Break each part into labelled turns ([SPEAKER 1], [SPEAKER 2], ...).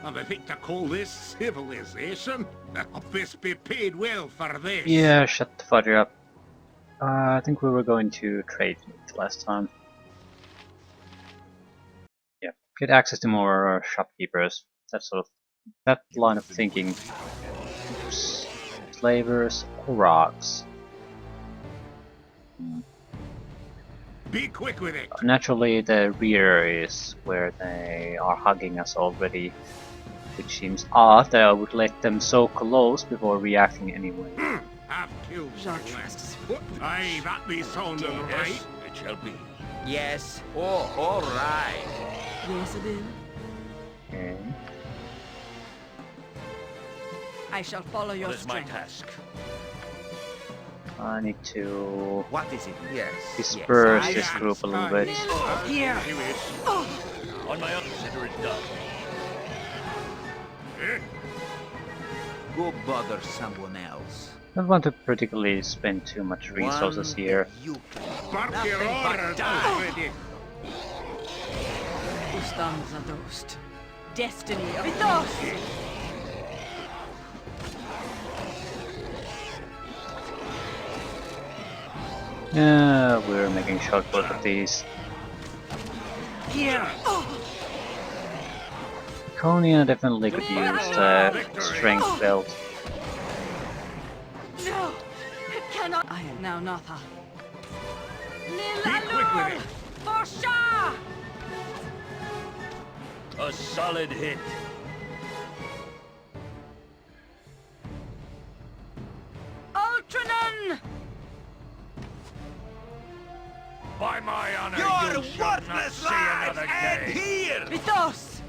[SPEAKER 1] Am I fit to call this civilization? I'll best be paid well for this.
[SPEAKER 2] Yeah, shut the fudge up. I think we were going to Trademeet last time. Yeah, get access to more shopkeepers. That line of thinking. Oops. Slavers or rocks.
[SPEAKER 1] Be quick with it.
[SPEAKER 2] Naturally, the rear is where they are hugging us already, which seems odd that I would let them so close before reacting anyway.
[SPEAKER 1] I've killed less. Aye, that be sounding right.
[SPEAKER 3] It shall be.
[SPEAKER 4] Yes. Oh, all right.
[SPEAKER 5] Yes, it is.
[SPEAKER 2] Okay.
[SPEAKER 5] I shall follow your
[SPEAKER 3] What is my
[SPEAKER 5] strength.
[SPEAKER 3] task?
[SPEAKER 2] I need to
[SPEAKER 4] What is it? Yes.
[SPEAKER 2] disperse
[SPEAKER 4] yes.
[SPEAKER 2] this group a little bit.
[SPEAKER 5] Here.
[SPEAKER 3] On my own, consider it done.
[SPEAKER 4] Go bother someone else.
[SPEAKER 2] Don't want to particularly spend too much resources
[SPEAKER 4] One
[SPEAKER 2] here.
[SPEAKER 4] that you can.
[SPEAKER 1] Bark your
[SPEAKER 4] Nothing but
[SPEAKER 1] orders
[SPEAKER 4] die.
[SPEAKER 1] already.
[SPEAKER 5] Who stands a ghost? Destiny of us.
[SPEAKER 2] Yeah, we're making short work of these.
[SPEAKER 5] Here.
[SPEAKER 2] Konya definitely could use the strength belt.
[SPEAKER 5] No. It cannot. I am now Natha.
[SPEAKER 1] Be quick with it.
[SPEAKER 5] For sure.
[SPEAKER 3] A solid hit.
[SPEAKER 5] Ultranen.
[SPEAKER 3] By my honor,
[SPEAKER 4] Your
[SPEAKER 3] you shall not
[SPEAKER 4] worthless
[SPEAKER 3] see
[SPEAKER 4] lives
[SPEAKER 3] another
[SPEAKER 4] end
[SPEAKER 3] day.
[SPEAKER 4] here!
[SPEAKER 5] Vithos.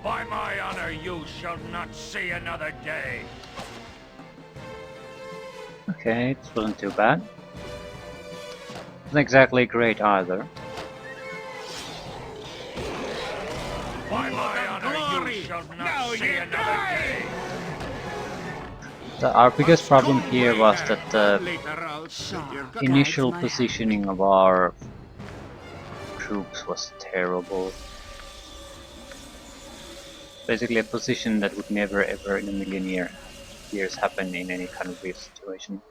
[SPEAKER 3] By my honor, you shall not see another day.
[SPEAKER 2] Okay, it wasn't too bad. Wasn't exactly great either.
[SPEAKER 3] By my honor, you shall not see another day.
[SPEAKER 2] Our biggest problem here was that the
[SPEAKER 1] Later I'll set your
[SPEAKER 2] initial
[SPEAKER 5] my
[SPEAKER 2] positioning of our troops was terrible. Basically a position that would never ever in a million years happen in any kind of real situation.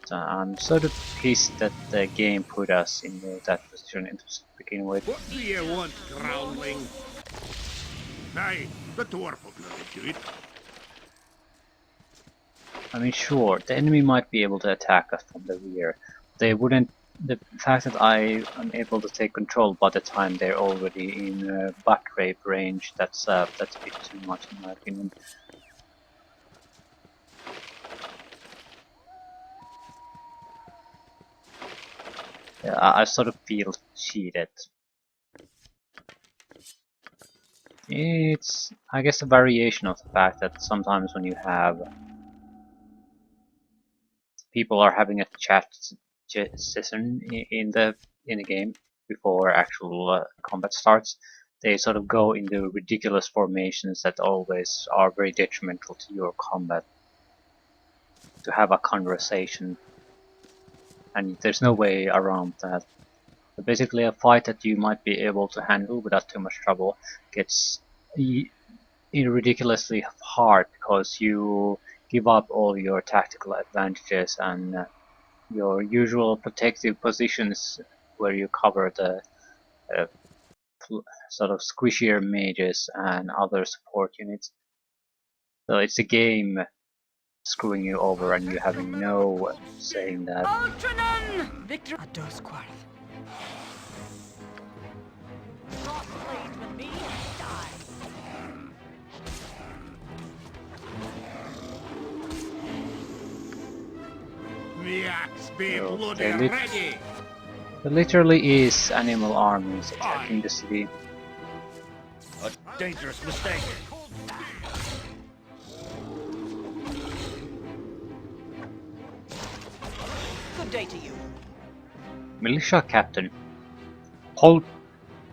[SPEAKER 2] So I'm sort of pissed that the game put us in that position to begin with.
[SPEAKER 1] What do you want, groundling? Aye, the dwarf will do it.
[SPEAKER 2] I mean, sure, the enemy might be able to attack us from the rear. They wouldn't. The fact that I am able to take control by the time they're already in butt rape range, that's a bit too much in my opinion. Yeah, I sort of feel cheated. It's, I guess, a variation of the fact that sometimes when you have people are having a chat session in the game before actual combat starts, they sort of go into ridiculous formations that always are very detrimental to your combat. To have a conversation, and there's no way around that. So basically, a fight that you might be able to handle without too much trouble gets ridiculously hard because you give up all your tactical advantages and your usual protective positions where you cover the sort of squishier mages and other support units. So it's a game screwing you over and you having no say in that.
[SPEAKER 5] Ultranen. Victor. A Dosquarth.
[SPEAKER 1] The axe be
[SPEAKER 2] Oh,
[SPEAKER 1] bloody
[SPEAKER 2] they lit-
[SPEAKER 1] ready.
[SPEAKER 2] There literally is animal armies attacking the city.
[SPEAKER 3] A dangerous mistake.
[SPEAKER 5] Good day to you.
[SPEAKER 2] Militia captain. Hold.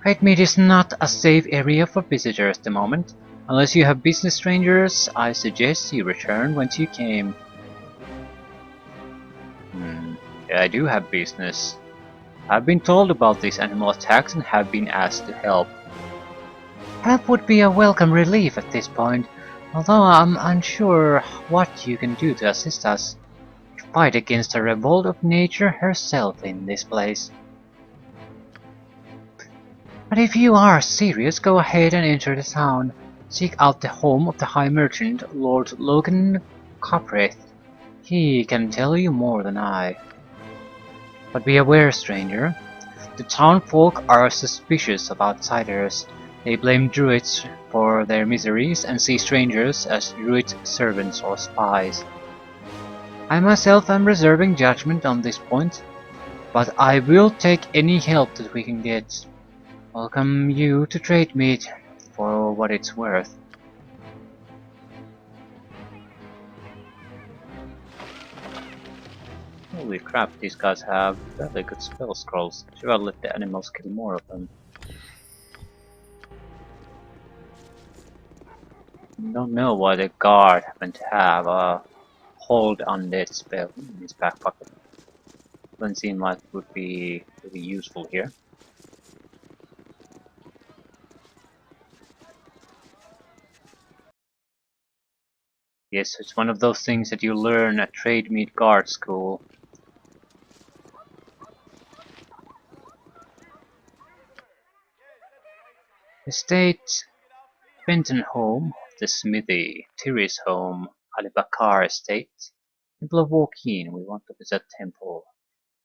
[SPEAKER 2] Trademeet is not a safe area for visitors at the moment. Unless you have business strangers, I suggest you return whence you came. Yeah, I do have business. I've been told about these animal attacks and have been asked to help. Help would be a welcome relief at this point, although I'm unsure what you can do to assist us. To fight against a revolt of nature herself in this place. But if you are serious, go ahead and enter the town. Seek out the home of the High Merchant, Lord Logan Copreth. He can tell you more than I. But be aware, stranger. The townfolk are suspicious of outsiders. They blame druids for their miseries and see strangers as druid servants or spies. I myself am reserving judgment on this point, but I will take any help that we can get. Welcome you to Trademeet, for what it's worth. Holy crap, these guys have fairly good spell scrolls. Should I let the animals kill more of them? Don't know why the guard happened to have a hold undead spell in his back pocket. Doesn't seem like it would be really useful here. Yes, it's one of those things that you learn at Trademeet Guard School. Estate Benton Home, the Smithy, Tiri's Home, Alibakar Estate, Temple of Walk-In, we want to visit Temple,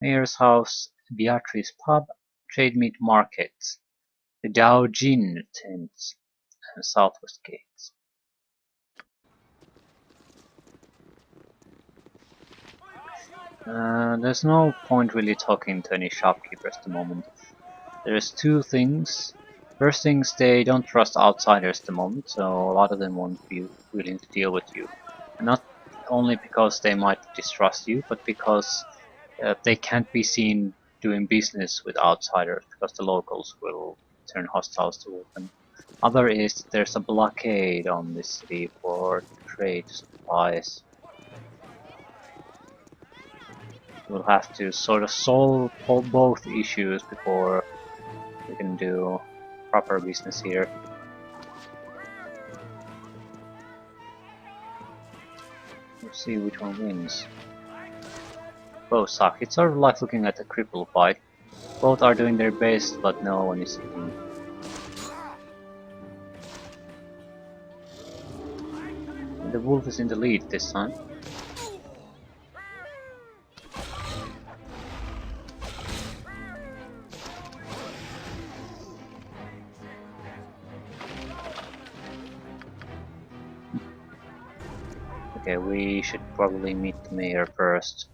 [SPEAKER 2] Mayor's House, Beatrice Pub, Trademeet Market, the Dao Jin Tent, and Southwest Gates. There's no point really talking to any shopkeepers at the moment. There's two things. First things, they don't trust outsiders at the moment, so a lot of them won't be willing to deal with you. And not only because they might distrust you, but because they can't be seen doing business with outsiders, because the locals will turn hostile toward them. Other is there's a blockade on this city for trade supplies. We'll have to sort of solve both issues before we can do proper business here. Let's see which one wins. Both suck. It's sort of like looking at a cripple fight. Both are doing their best, but no one is hitting. The wolf is in the lead this time. Okay, we should probably meet the mayor first.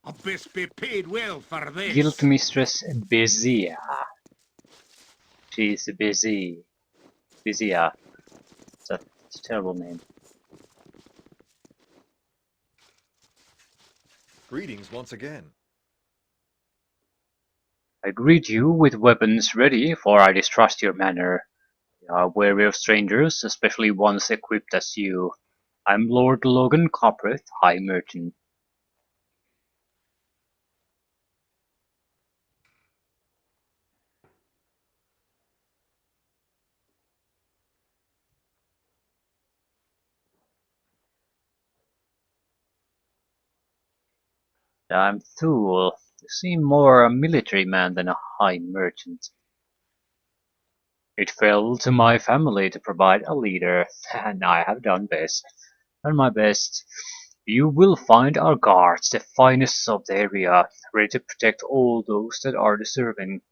[SPEAKER 1] I'll best be paid well for this.
[SPEAKER 2] Guild Mistress Bezia. She's busy. Bezia. It's a terrible name.
[SPEAKER 6] Greetings once again.
[SPEAKER 2] I greet you with weapons ready, for I distrust your manner. We are wary of strangers, especially ones equipped as you. I'm Lord Logan Copreth, High Merchant. I'm Thule. You seem more a military man than a high merchant. It fell to my family to provide a leader, and I have done my best. You will find our guards, the finest of the area, ready to protect all those that are deserving.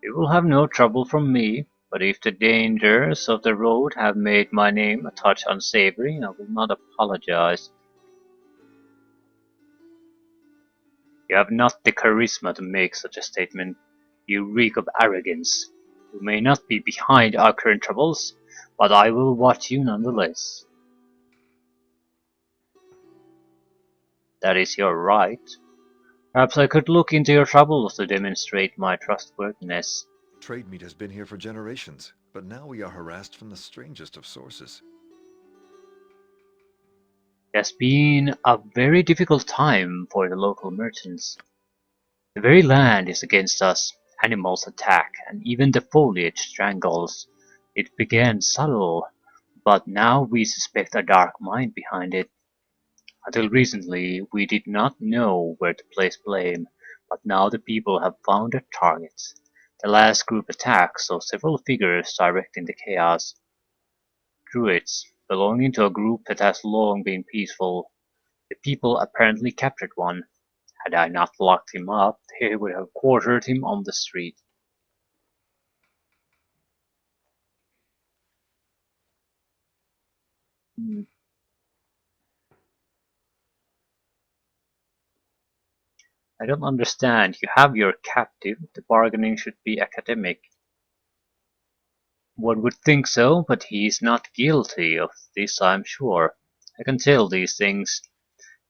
[SPEAKER 2] You will have no trouble from me, but if the dangers of the road have made my name a touch unsavory, I will not apologize. You have not the charisma to make such a statement. You reek of arrogance. You may not be behind our current troubles, but I will watch you nonetheless. That is your right. Perhaps I could look into your troubles to demonstrate my trustworthiness.
[SPEAKER 6] Trademeet has been here for generations, but now we are harassed from the strangest of sources.
[SPEAKER 2] It has been a very difficult time for the local merchants. The very land is against us, animals attack, and even the foliage strangles. It began subtle, but now we suspect a dark mind behind it. Until recently, we did not know where to place blame, but now the people have found their targets. The last group attack saw several figures directing the chaos. Druids, belonging to a group that has long been peaceful. The people apparently captured one. Had I not locked him up, they would have quartered him on the street. Hmm. I don't understand. You have your captive. The bargaining should be academic. One would think so, but he is not guilty of this, I am sure. I can tell these things.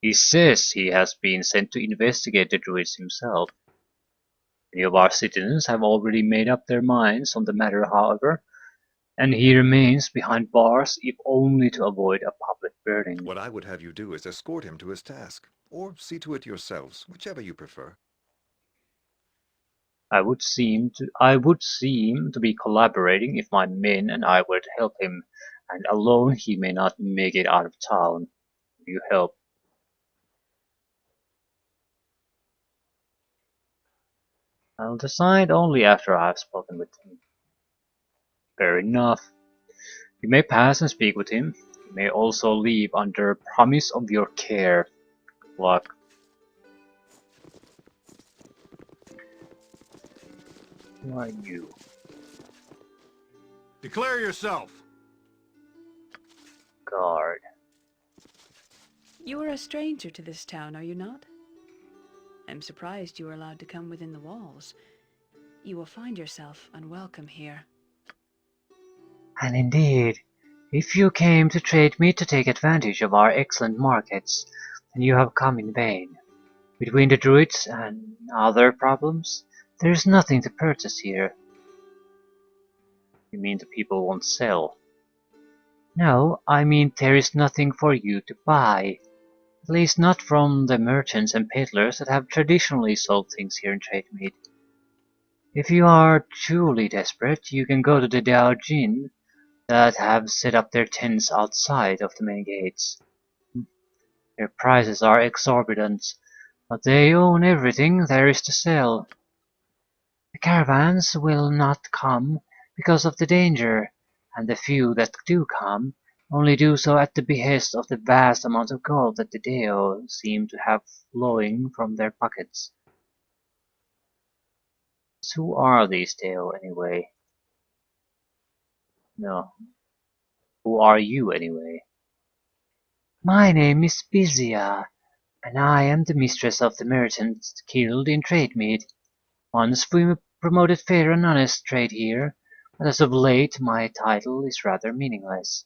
[SPEAKER 2] He says he has been sent to investigate the druids himself. Many of our citizens have already made up their minds on the matter, however, and he remains behind bars if only to avoid a public burning.
[SPEAKER 6] What I would have you do is escort him to his task, or see to it yourselves, whichever you prefer.
[SPEAKER 2] I would seem to be collaborating if my men and I were to help him, and alone he may not make it out of town. You help. I'll decide only after I have spoken with him. Fair enough. You may pass and speak with him. You may also leave under promise of your care. Good luck. Who are you?
[SPEAKER 3] Declare yourself.
[SPEAKER 2] Guard.
[SPEAKER 5] You are a stranger to this town, are you not? I'm surprised you are allowed to come within the walls. You will find yourself unwelcome here.
[SPEAKER 2] And indeed, if you came to Trademeet to take advantage of our excellent markets, then you have come in vain. Between the druids and other problems, there is nothing to purchase here. You mean the people won't sell? No, I mean there is nothing for you to buy. At least not from the merchants and peddlers that have traditionally sold things here in Trademeet. If you are truly desperate, you can go to the Daojin that have set up their tents outside of the main gates. Their prices are exorbitant, but they own everything there is to sell. The caravans will not come because of the danger, and the few that do come only do so at the behest of the vast amount of gold that the Deo seem to have flowing from their pockets. So who are these Deo anyway? No, who are you anyway? My name is Bizia, and I am the mistress of the Merchants Guild in Trademeet. Once we promoted fair and honest trade here, but as of late my title is rather meaningless.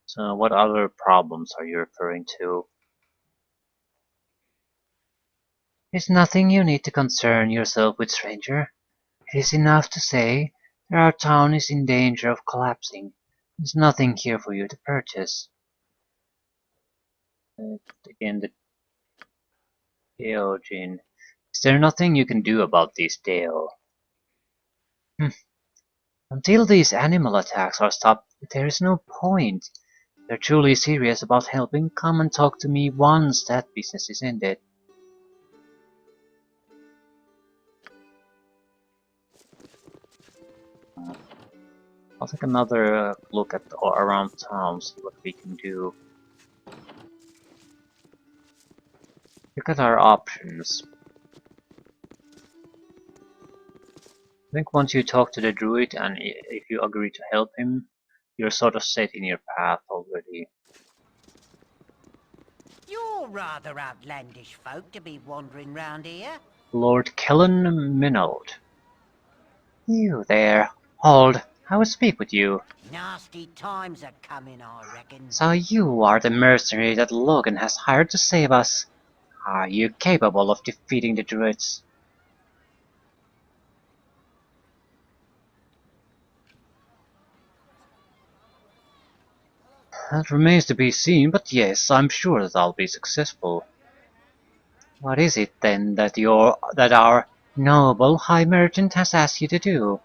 [SPEAKER 2] So what other problems are you referring to? There's nothing you need to concern yourself with, stranger. It is enough to say that our town is in danger of collapsing. There's nothing here for you to purchase. Again, the Deojin. Is there nothing you can do about these Deo? Until these animal attacks are stopped, there is no point. If you're truly serious about helping, come and talk to me once that business is ended. I'll take another look at around town, see what we can do. Look at our options. I think once you talk to the druid and if you agree to help him, you're sort of set in your path already.
[SPEAKER 7] You're rather outlandish folk to be wandering round here.
[SPEAKER 2] Lord Kellen Minold. You there. Hold. I will speak with you.
[SPEAKER 7] Nasty times are coming, I reckon.
[SPEAKER 2] So you are the mercenary that Logan has hired to save us. Are you capable of defeating the druids? That remains to be seen, but yes, I'm sure that I'll be successful. What is it then that our noble high merchant has asked you to do?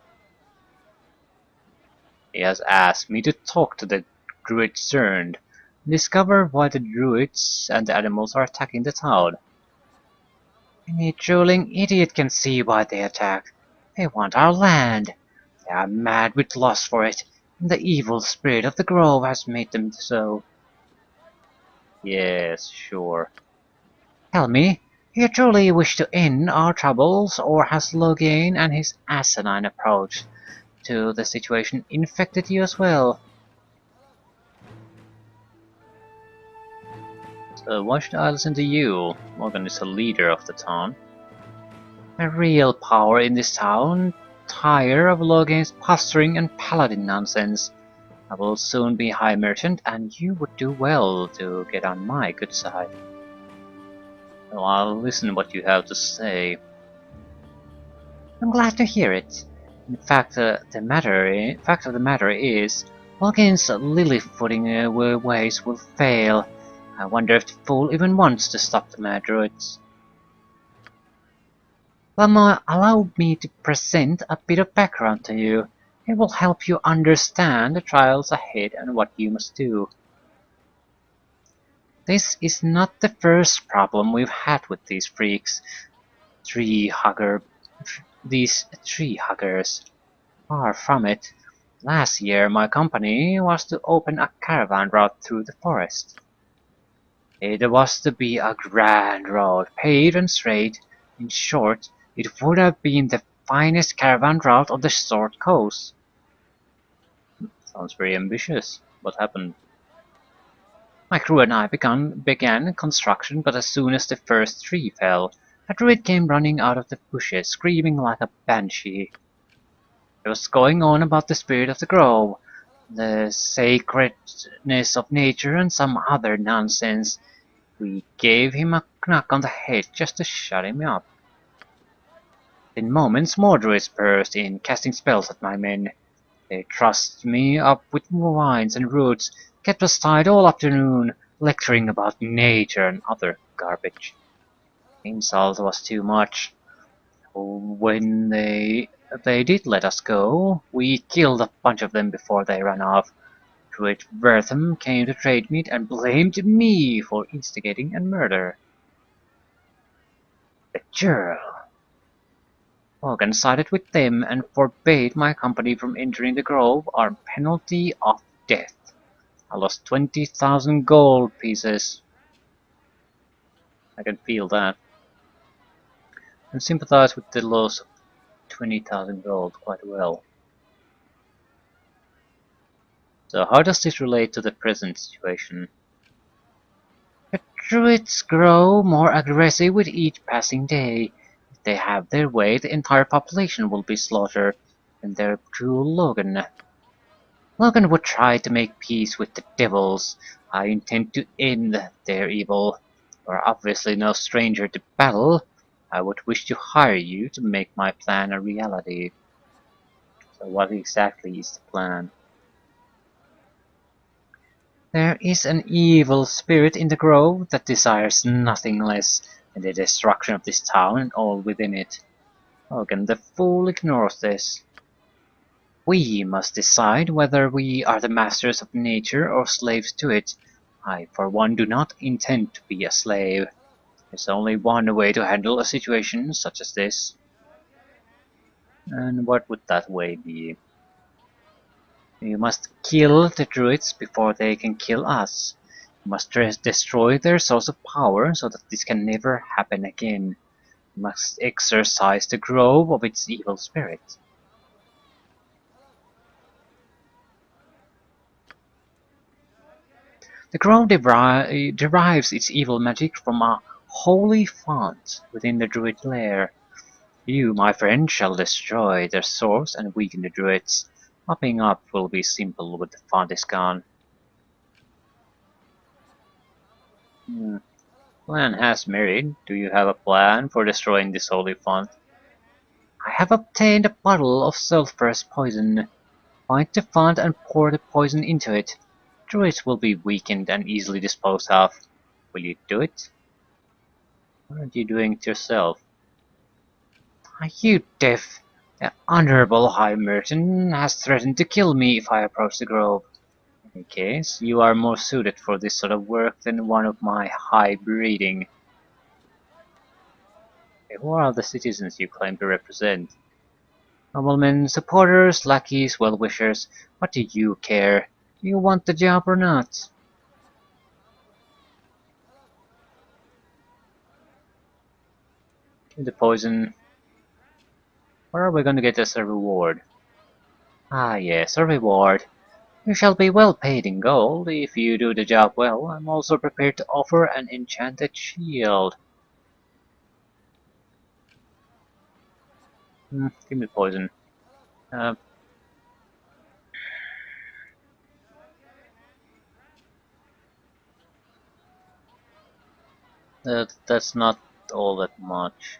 [SPEAKER 2] He has asked me to talk to the druid Cerned, and discover why the druids and the animals are attacking the town. Any drooling idiot can see why they attack. They want our land. They are mad with lust for it, and the evil spirit of the grove has made them so. Yes, sure. Tell me, do you truly wish to end our troubles, or has Logain and his asinine approach to the situation infected you as well? So why should I listen to you? Morgan is the leader of the town. The real power in this town, tired of Logain's posturing and paladin nonsense. I will soon be High Merchant, and you would do well to get on my good side. Well, I'll listen to what you have to say. I'm glad to hear it. In fact, fact of the matter is, Logan's lily-footing ways will fail. I wonder if the fool even wants to stop the mad druids. Well, allow me to present a bit of background to you. It will help you understand the trials ahead and what you must do. This is not the first problem we've had with these freaks. These tree huggers. Far from it. Last year my company was to open a caravan route through the forest. It was to be a grand road, paved and straight. In short, it would have been the finest caravan route on the short coast. Sounds very ambitious. What happened? My crew and I began construction, but as soon as the first tree fell, a druid came running out of the bushes, screaming like a banshee. It was going on about the spirit of the grove, the sacredness of nature, and some other nonsense. We gave him a knock on the head just to shut him up. In moments more druids burst in, casting spells at my men. They trussed me up with vines and roots, kept us tied all afternoon, lecturing about nature and other garbage. Insult was too much. When they did let us go, we killed a bunch of them before they ran off. Druid Vertham came to Trademeet and blamed me for instigating and murder. The churl. Morgan sided with them and forbade my company from entering the grove on penalty of death. I lost 20,000 gold pieces. I can feel that. And sympathize with the loss of 20,000 gold quite well. So how does this relate to the present situation? The druids grow more aggressive with each passing day. If they have their way, the entire population will be slaughtered, and their cruel Logan. Logan would try to make peace with the devils. I intend to end their evil. You are obviously no stranger to battle. I would wish to hire you to make my plan a reality. So what exactly is the plan? There is an evil spirit in the grove that desires nothing less than the destruction of this town and all within it. Logan the fool ignores this. We must decide whether we are the masters of nature or slaves to it. I, for one, do not intend to be a slave. There's only one way to handle a situation such as this. And what would that way be? We must kill the druids before they can kill us. We must destroy their source of power so that this can never happen again. We must exorcise the grove of its evil spirit. The grove derives its evil magic from a holy font within the druid lair. You, my friend, shall destroy their source and weaken the druids. Mopping up will be simple with the font is gone. Plan has merit. Do you have a plan for destroying this holy font? I have obtained a bottle of sulphurous poison. Find the font and pour the poison into it. Druids will be weakened and easily disposed of. Will you do it? Or are you doing it yourself? Are you deaf? The Honorable High Merchant has threatened to kill me if I approach the grove. In any case, you are more suited for this sort of work than one of my high breeding. Who are the citizens you claim to represent? Noblemen, supporters, lackeys, well-wishers. What do you care? Do you want the job or not? Give the poison. What are we going to get as a reward? Ah yes, a reward. You shall be well paid in gold. If you do the job well, I'm also prepared to offer an enchanted shield. Give me poison. That's not all that much.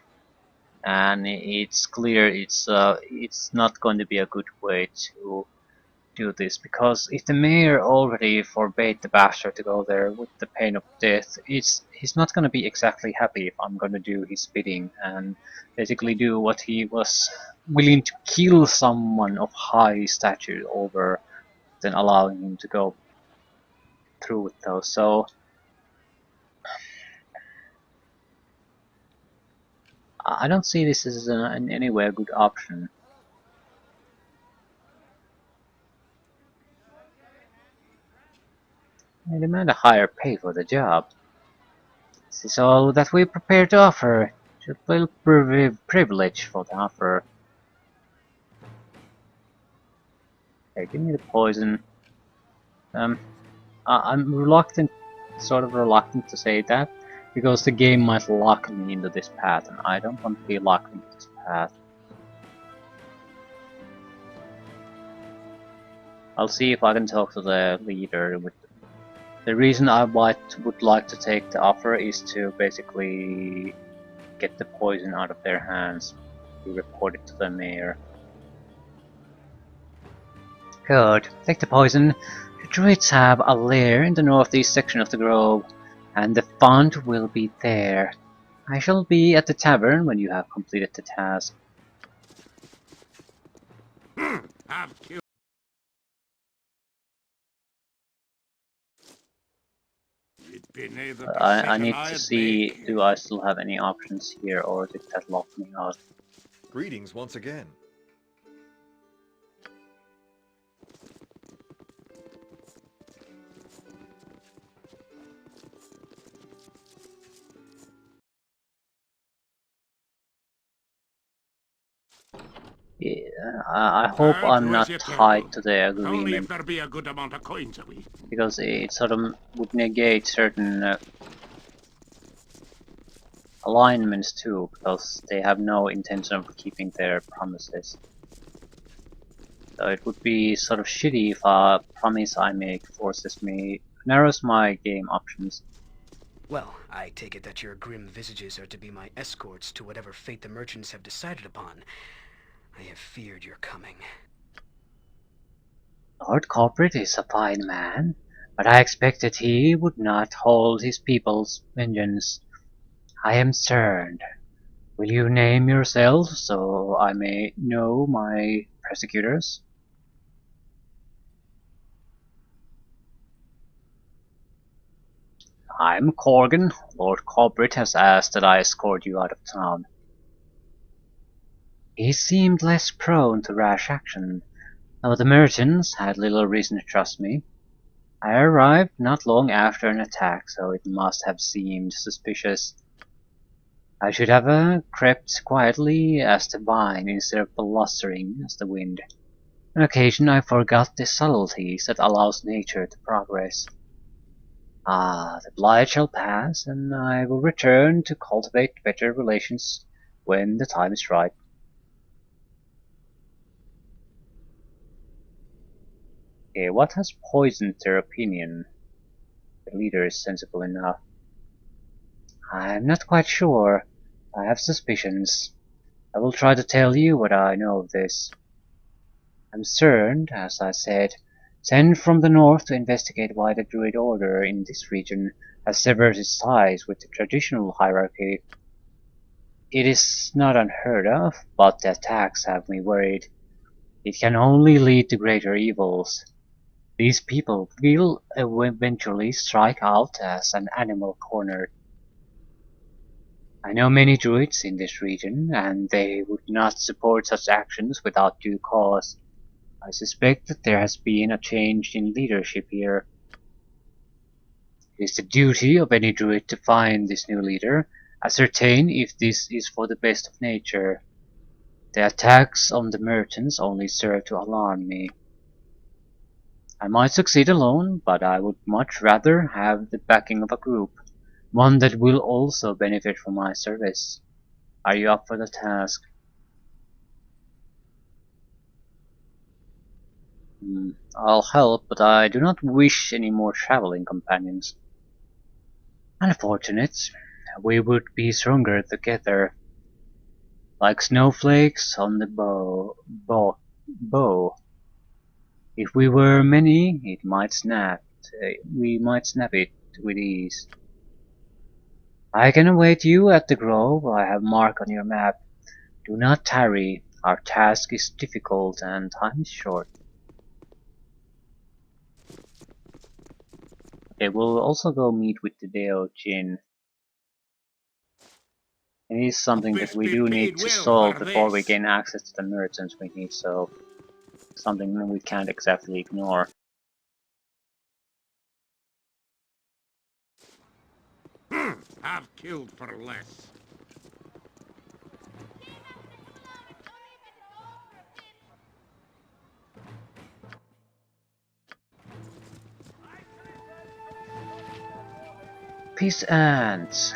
[SPEAKER 2] And it's clear it's not going to be a good way to do this, because if the mayor already forbade the bastard to go there with the pain of death, he's not going to be exactly happy if I'm going to do his bidding and basically do what he was willing to kill someone of high stature over, then allowing him to go through with those. So I don't see this as in any way a good option. I demand a higher pay for the job. This is all that we prepare to offer. Should feel privilege for the offer. Okay, give me the poison. I'm reluctant, sort of reluctant to say that, because the game might lock me into this path, and I don't want to be locked into this path. I'll see if I can talk to the leader. The reason I would like to take the offer is to basically get the poison out of their hands. We report it to the mayor. Good. Take the poison. The druids have a lair in the northeast section of the grove, and the font will be there. I shall be at the tavern when you have completed the task.
[SPEAKER 1] Have killed. You'd been able to
[SPEAKER 2] I
[SPEAKER 1] settle
[SPEAKER 2] need to
[SPEAKER 1] I'd
[SPEAKER 2] see,
[SPEAKER 1] make.
[SPEAKER 2] do I still have any options here, or did that lock me out?
[SPEAKER 6] Greetings once again.
[SPEAKER 2] Yeah, I hope I'm
[SPEAKER 1] Do
[SPEAKER 2] not
[SPEAKER 1] as you're
[SPEAKER 2] tied
[SPEAKER 1] told.
[SPEAKER 2] to the
[SPEAKER 1] Only if
[SPEAKER 2] agreement,
[SPEAKER 1] there be a good amount of coins a week.
[SPEAKER 2] because it sort of would negate certain alignments too, because they have no intention of keeping their promises. So it would be sort of shitty if a promise I make narrows my game options.
[SPEAKER 8] Well, I take it that your grim visages are to be my escorts to whatever fate the merchants have decided upon. I have feared your coming.
[SPEAKER 2] Lord Culprit is a fine man, but I expected he would not hold his people's vengeance. I am stern. Will you name yourself so I may know my persecutors? I'm Corgan. Lord Culprit has asked that I escort you out of town. He seemed less prone to rash action, though the merchants had little reason to trust me. I arrived not long after an attack, so it must have seemed suspicious. I should have crept quietly as the vine instead of blustering as the wind. On occasion I forgot the subtleties that allows nature to progress. Ah, the blight shall pass, and I will return to cultivate better relations when the time is right. Okay, what has poisoned their opinion? The leader is sensible enough. I'm not quite sure. I have suspicions. I will try to tell you what I know of this. I'm CERN, as I said, sent from the north to investigate why the druid order in this region has severed its ties with the traditional hierarchy. It is not unheard of, but the attacks have me worried. It can only lead to greater evils. These people will eventually strike out as an animal cornered. I know many druids in this region, and they would not support such actions without due cause. I suspect that there has been a change in leadership here. It is the duty of any druid to find this new leader, ascertain if this is for the best of nature. The attacks on the merchants only serve to alarm me. I might succeed alone, but I would much rather have the backing of a group, one that will also benefit from my service. Are you up for the task? I'll help, but I do not wish any more traveling companions. Unfortunate. We would be stronger together, like snowflakes on the bow. If we were many, it might snap. We might snap it with ease. I can await you at the grove I have marked on your map. Do not tarry. Our task is difficult and time is short. Okay, we'll also go meet with the Deo Jin. It is something that
[SPEAKER 1] Best
[SPEAKER 2] we
[SPEAKER 1] be
[SPEAKER 2] do
[SPEAKER 1] paid
[SPEAKER 2] need to
[SPEAKER 1] well
[SPEAKER 2] solve
[SPEAKER 1] for
[SPEAKER 2] before we
[SPEAKER 1] this.
[SPEAKER 2] gain access to the merchants we need, so something that we can't exactly ignore.
[SPEAKER 1] I've killed for less.
[SPEAKER 2] Peace ants.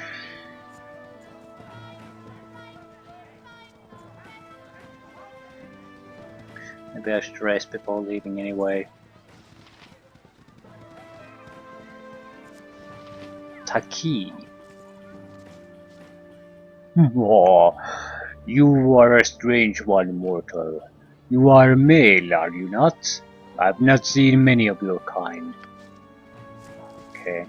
[SPEAKER 2] Maybe I should rest before leaving anyway. Taki. Oh, you are a strange one, mortal. You are a male, are you not? I've not seen many of your kind. Okay.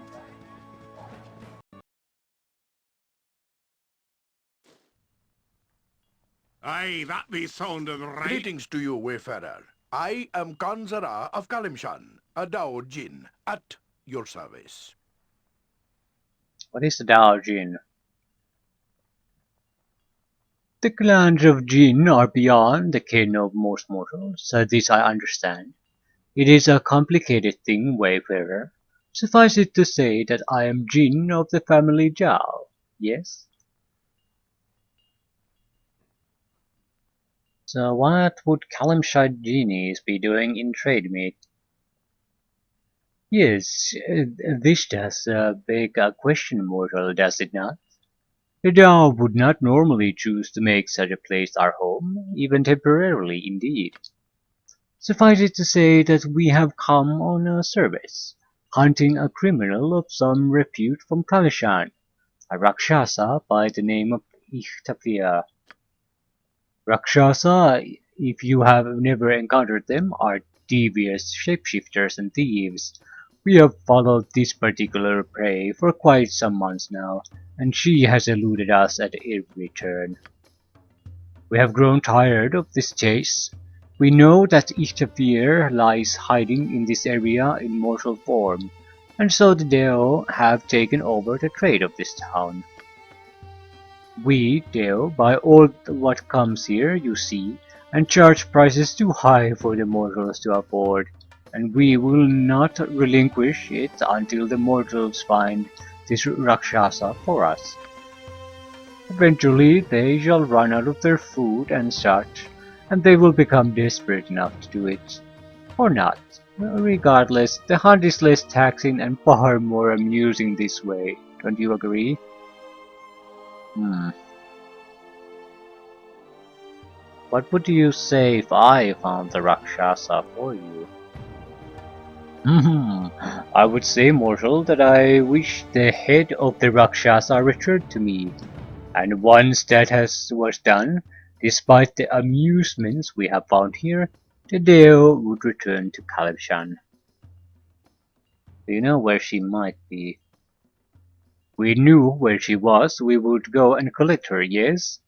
[SPEAKER 1] Aye, that be sounding right.
[SPEAKER 3] Greetings to you, wayfarer. I am Kanzara of Kalimshan, a Dao Jin, at your service.
[SPEAKER 2] What is the Dao Jin? The clans of Jin are beyond the ken of most mortals, so this I understand. It is a complicated thing, wayfarer. Suffice it to say that I am Jin of the family Zhao. Yes? So what would Kalimshite genies be doing in Trademeet? Yes, this does beg a question, mortal, does it not? The Dao would not normally choose to make such a place our home, even temporarily indeed. Suffice it to say that we have come on a service, hunting a criminal of some repute from Kalishan, a Rakshasa by the name of Ichtapia. Rakshasa, if you have never encountered them, are devious shapeshifters and thieves. We have followed this particular prey for quite some months now, and she has eluded us at every turn. We have grown tired of this chase. We know that Ichtapir lies hiding in this area in mortal form, and so the Deo have taken over the trade of this town. We, Deo, buy all what comes here, you see, and charge prices too high for the mortals to afford, and we will not relinquish it until the mortals find this Rakshasa for us. Eventually they shall run out of their food and such, and they will become desperate enough to do it. Or not. Regardless, the hunt is less taxing and far more amusing this way. Don't you agree? What would you say if I found the Rakshasa for you? I would say, mortal, that I wish the head of the Rakshasa returned to me, and once was done, despite the amusements we have found here, the Deo would return to Kalibshan. Do you know where she might be? We knew where she was, we would go and collect her, yes?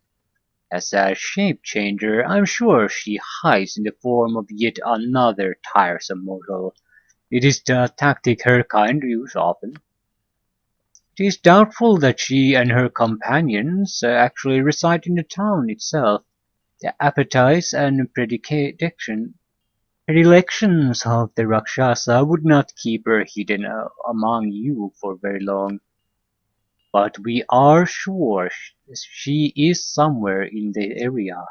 [SPEAKER 2] As a shape changer, I'm sure she hides in the form of yet another tiresome mortal. It is the tactic her kind use often. It is doubtful that she and her companions actually reside in the town itself. The appetites and predilections of the Rakshasa would not keep her hidden among you for very long. But we are sure she is somewhere in the area,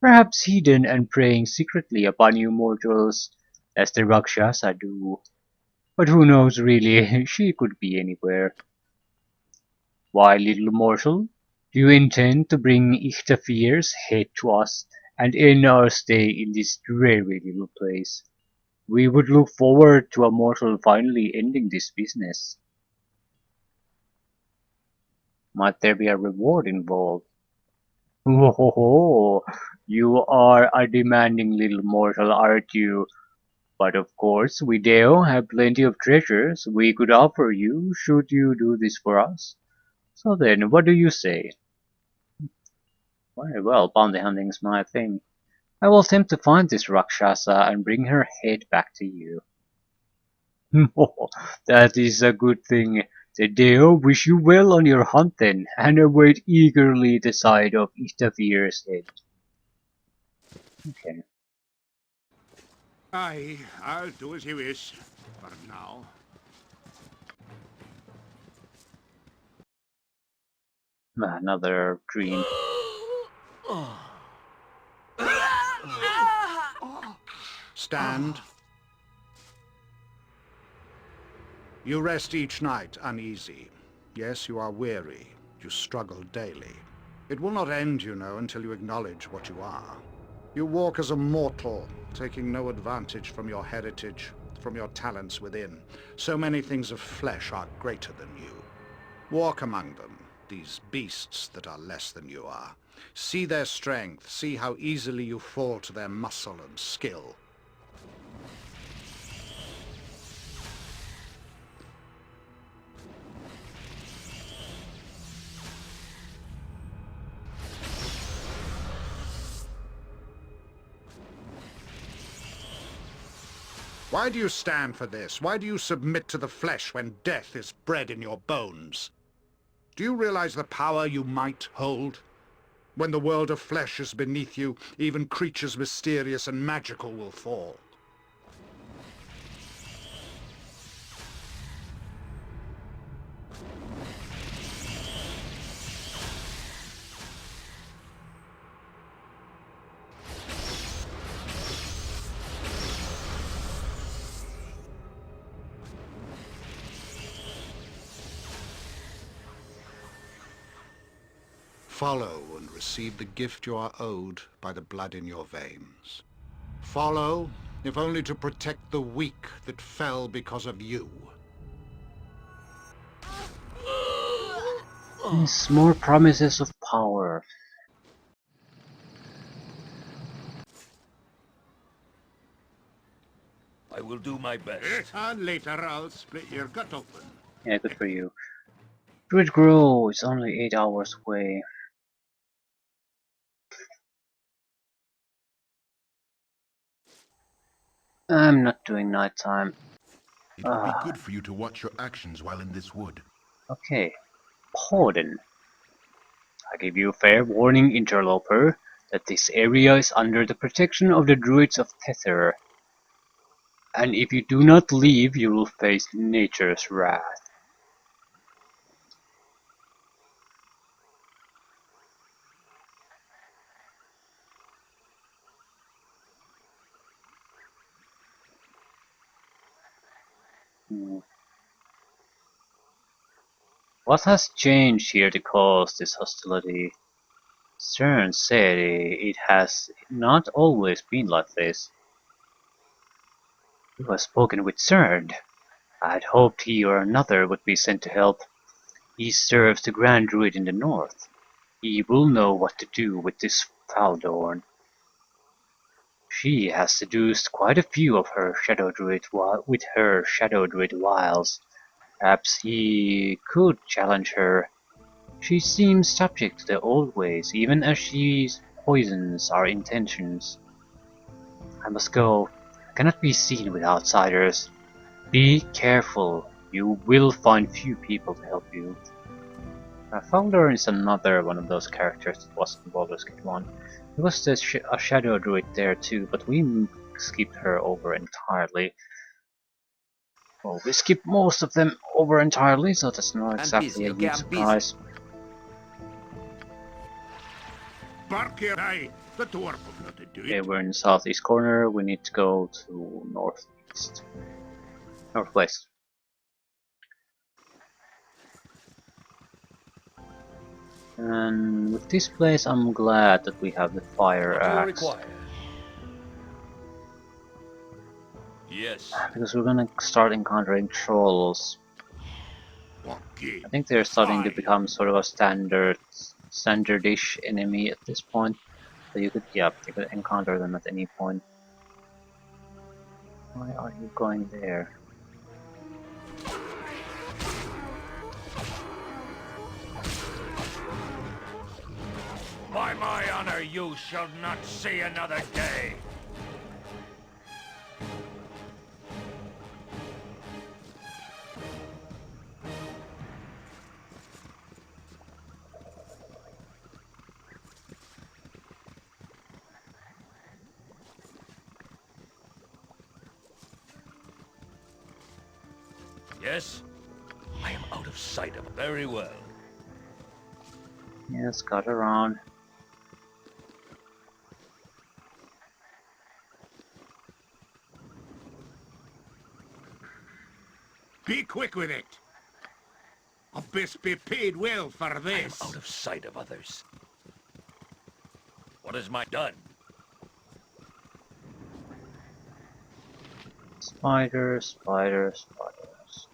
[SPEAKER 2] perhaps hidden and preying secretly upon you mortals, as the Rakshasa do. But who knows really, she could be anywhere. Why, little mortal, do you intend to bring Ichtafir's head to us and end our stay in this dreary little place? We would look forward to a mortal finally ending this business. Might there be a reward involved? Ho ho ho! You are a demanding little mortal, aren't you? But of course, we do have plenty of treasures we could offer you should you do this for us. So then, what do you say? Very well, bounty hunting's my thing. I will attempt to find this Rakshasa and bring her head back to you. That is a good thing. The Deo wish you well on your hunt then, and await eagerly the sight of Istavir's head. Okay.
[SPEAKER 1] Aye, I'll do as you wish. For now.
[SPEAKER 2] Another dream.
[SPEAKER 3] Stand. You rest each night uneasy. Yes, you are weary. You struggle daily. It will not end, you know, until you acknowledge what you are. You walk as a mortal, taking no advantage from your heritage, from your talents within. So many things of flesh are greater than you. Walk among them, these beasts that are less than you are. See their strength, see how easily you fall to their muscle and skill. Why do you stand for this? Why do you submit to the flesh when death is bred in your bones? Do you realize the power you might hold? When the world of flesh is beneath you, even creatures mysterious and magical will fall. Follow and receive the gift you are owed by the blood in your veins. Follow, if only to protect the weak that fell because of you.
[SPEAKER 2] Yes, more promises of power.
[SPEAKER 4] I will do my best.
[SPEAKER 1] And later I'll split your gut open.
[SPEAKER 2] Yeah, good for you. Druid Grow is only 8 hours away. I'm not doing nighttime.
[SPEAKER 9] It would be good for you to watch your actions while in this wood.
[SPEAKER 2] Okay. Pardon. I give you fair warning, interloper, that this area is under the protection of the druids of Tether, and if you do not leave, you will face nature's wrath. Hmm. What has changed here to cause this hostility? Stern said it has not always been like this. You have spoken with Cern. I had hoped he or another would be sent to help. He serves the Grand Druid in the north. He will know what to do with this Baldur. She has seduced quite a few of her Shadow Druid with her Shadow Druid wiles. Perhaps he could challenge her. She seems subject to the old ways, even as she poisons our intentions. I must go. I cannot be seen with outsiders. Be careful. You will find few people to help you. Baldur is another one of those characters that was in Baldur's Gate 1. There was a Shadow Druid there too, but we skipped her over entirely. Well, we skipped most of them over entirely, so that's not exactly a huge surprise.
[SPEAKER 1] Bark here, aye. The dwarf will not do
[SPEAKER 2] Okay,
[SPEAKER 1] it.
[SPEAKER 2] we're in the southeast corner. We need to go to northeast. Northwest. And with this place, I'm glad that we have the fire axe.
[SPEAKER 4] Yes.
[SPEAKER 2] Because we're gonna start encountering trolls. I think they're starting to become sort of a standardish enemy at this point. So you could encounter them at any point. Why are you going there?
[SPEAKER 4] By my honor, you shall not see another day. Yes? I am out of sight of it. Very well.
[SPEAKER 2] Yes, got around.
[SPEAKER 1] Be quick with it. I'll best be paid well for
[SPEAKER 4] I am
[SPEAKER 1] this.
[SPEAKER 4] out of sight of others. What is my done?
[SPEAKER 2] Spiders, spiders, spiders.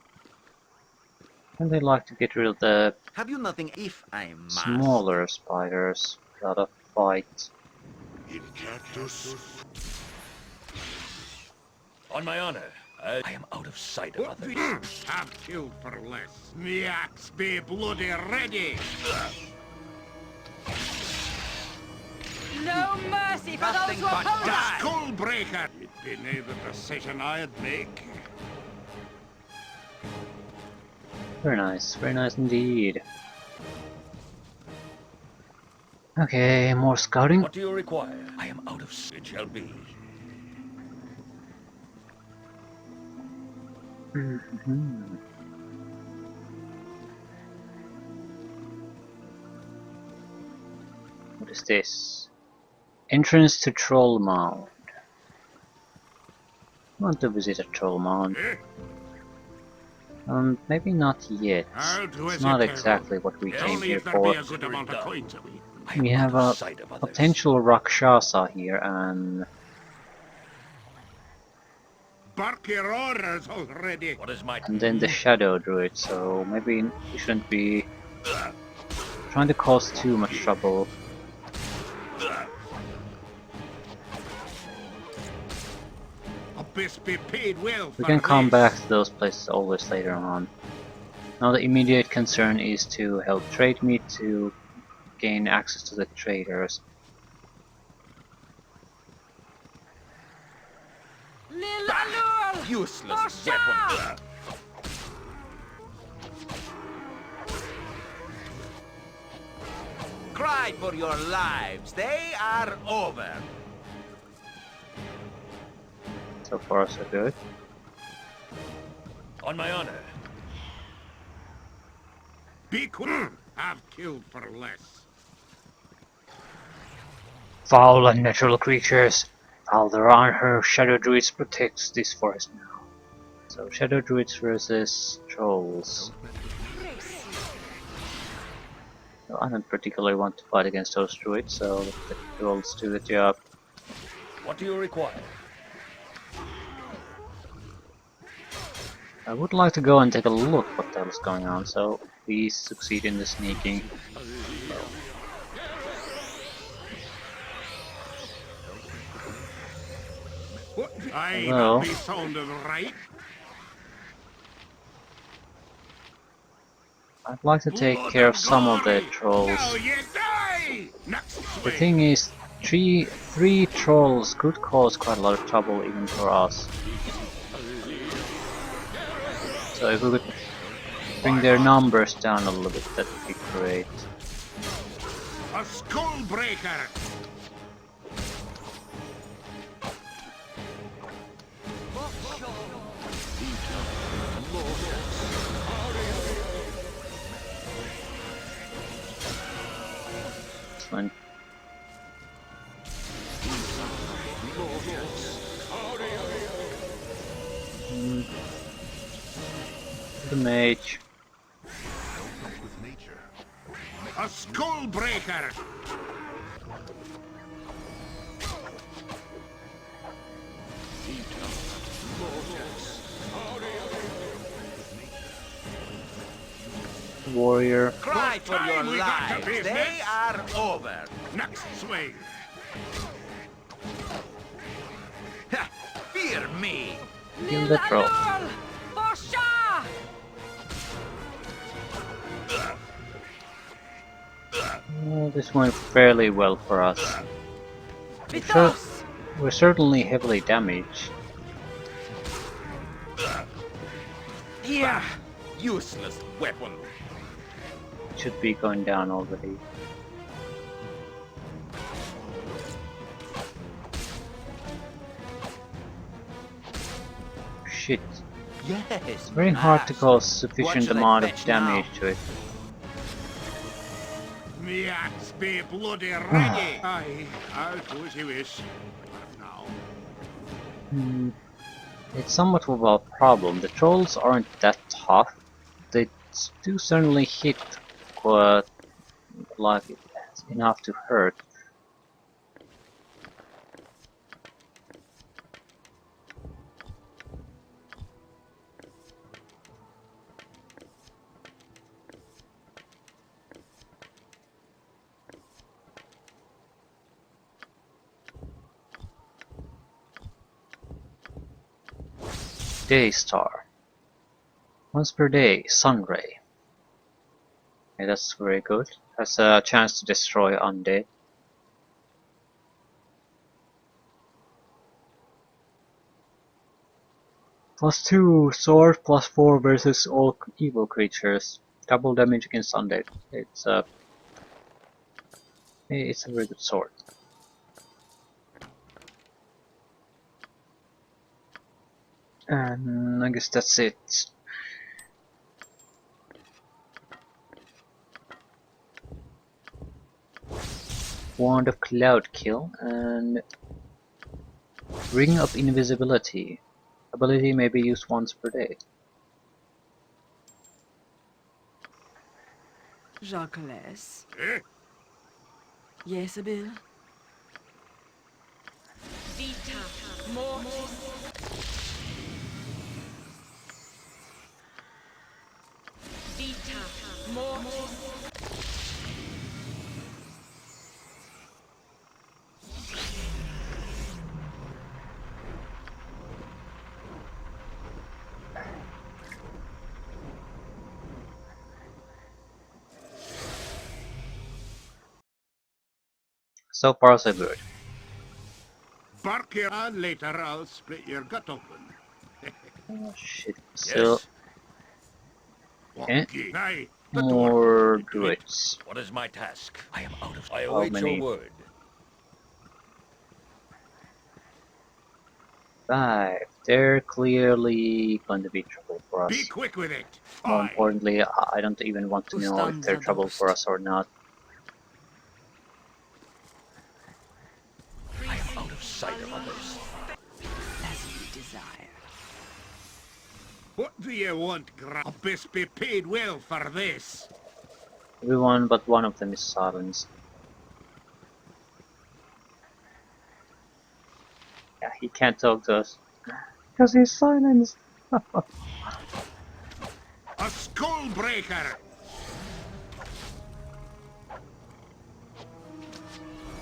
[SPEAKER 2] And they like to get rid of the
[SPEAKER 10] Have you nothing if I must?
[SPEAKER 2] smaller spiders without a fight.
[SPEAKER 1] In cactus.
[SPEAKER 4] On my honor, I am out of sight of others.
[SPEAKER 1] Have killed for less. Me axe be bloody ready.
[SPEAKER 7] No mercy for those who oppose us!
[SPEAKER 1] Skullbreaker! It'd be near the decision I'd make.
[SPEAKER 2] Very nice indeed. Okay, more scouting.
[SPEAKER 4] What do you require? I am out of sight. It shall be.
[SPEAKER 2] What is this? Entrance to Troll Mound. I want to visit a Troll Mound. Maybe not yet. It's not exactly what we came here for. We have a potential Rakshasa here, and
[SPEAKER 1] Bark your orders already.
[SPEAKER 4] What is my...
[SPEAKER 2] and then the Shadow Druid, so maybe we shouldn't be trying to cause too much trouble.
[SPEAKER 1] Be paid well
[SPEAKER 2] We can come back to those places always later on. Now the immediate concern is to help Trademeet to gain access to the traders.
[SPEAKER 4] Useless weapon.
[SPEAKER 10] Cry for your lives. They are over.
[SPEAKER 2] So far so good.
[SPEAKER 4] On my honor.
[SPEAKER 1] Be quick. Have killed for less.
[SPEAKER 2] Foul unnatural creatures. Baldur and her Shadow Druids protects this forest now. So Shadow Druids versus Trolls. So I don't particularly want to fight against those Druids, so let the Trolls do the job.
[SPEAKER 4] What do you require?
[SPEAKER 2] I would like to go and take a look what the hell is going on, so please succeed in the sneaking.
[SPEAKER 1] Aye,
[SPEAKER 2] Hello.
[SPEAKER 1] that be sounded right.
[SPEAKER 2] I'd like to take
[SPEAKER 1] Blood
[SPEAKER 2] care of
[SPEAKER 1] and
[SPEAKER 2] some of the
[SPEAKER 1] glory.
[SPEAKER 2] trolls.
[SPEAKER 1] Now you die! Next
[SPEAKER 2] The
[SPEAKER 1] swing.
[SPEAKER 2] thing is, three trolls could cause quite a lot of trouble even for us. So if we could bring their numbers down a little bit, that would be great.
[SPEAKER 1] A skull breaker.
[SPEAKER 2] Excellent. The mage.
[SPEAKER 9] With nature.
[SPEAKER 1] A skull breaker.
[SPEAKER 2] Warrior.
[SPEAKER 10] Cry for your
[SPEAKER 1] Time we got to
[SPEAKER 10] lives.
[SPEAKER 1] business.
[SPEAKER 10] They are over.
[SPEAKER 1] Next swing.
[SPEAKER 10] Ha! Fear me.
[SPEAKER 2] Kill the troll. Oh, this went fairly well for us. We're certainly heavily damaged.
[SPEAKER 10] Yeah. Useless weapon.
[SPEAKER 2] Should be going down already. Shit.
[SPEAKER 10] Yes.
[SPEAKER 2] It's very hard to cause sufficient
[SPEAKER 10] shall I
[SPEAKER 2] amount of
[SPEAKER 10] fetch
[SPEAKER 2] damage
[SPEAKER 10] now?
[SPEAKER 2] to it.
[SPEAKER 1] Me axe be bloody ready. Aye, I'll do as you wish. Now.
[SPEAKER 2] It's somewhat of a problem. The trolls aren't that tough. They do certainly hit quite like enough to hurt. Day Star. Once per day, Sun Ray. Okay, that's very good. Has a chance to destroy undead. +2 sword, +4 versus all evil creatures. Double damage against undead. It's a very good sword. And I guess that's it. Wand of Cloud Kill and Ring of Invisibility. Ability may be used once per day.
[SPEAKER 5] Jacques.
[SPEAKER 1] Eh?
[SPEAKER 5] Yes, Abil?
[SPEAKER 2] So far so good.
[SPEAKER 1] Bark here and later I'll split your gut open.
[SPEAKER 2] Oh shit. So
[SPEAKER 1] What gi- Aye, the
[SPEAKER 2] more
[SPEAKER 1] dwarf.
[SPEAKER 2] druids.
[SPEAKER 4] What is my task? I am out of. I
[SPEAKER 2] How
[SPEAKER 4] await
[SPEAKER 2] many?
[SPEAKER 4] your word.
[SPEAKER 2] 5. They're clearly going to be trouble for
[SPEAKER 1] Be
[SPEAKER 2] us.
[SPEAKER 1] quick with it.
[SPEAKER 2] More
[SPEAKER 1] Aye.
[SPEAKER 2] importantly, I don't even want to know if they're trouble for us or not.
[SPEAKER 4] I am out of sight of others.
[SPEAKER 5] As you desire.
[SPEAKER 1] What do you want, I'll best be paid well for this.
[SPEAKER 2] Everyone but one of them is silenced. Yeah, he can't talk to us. Because he's silenced.
[SPEAKER 1] A skull breaker!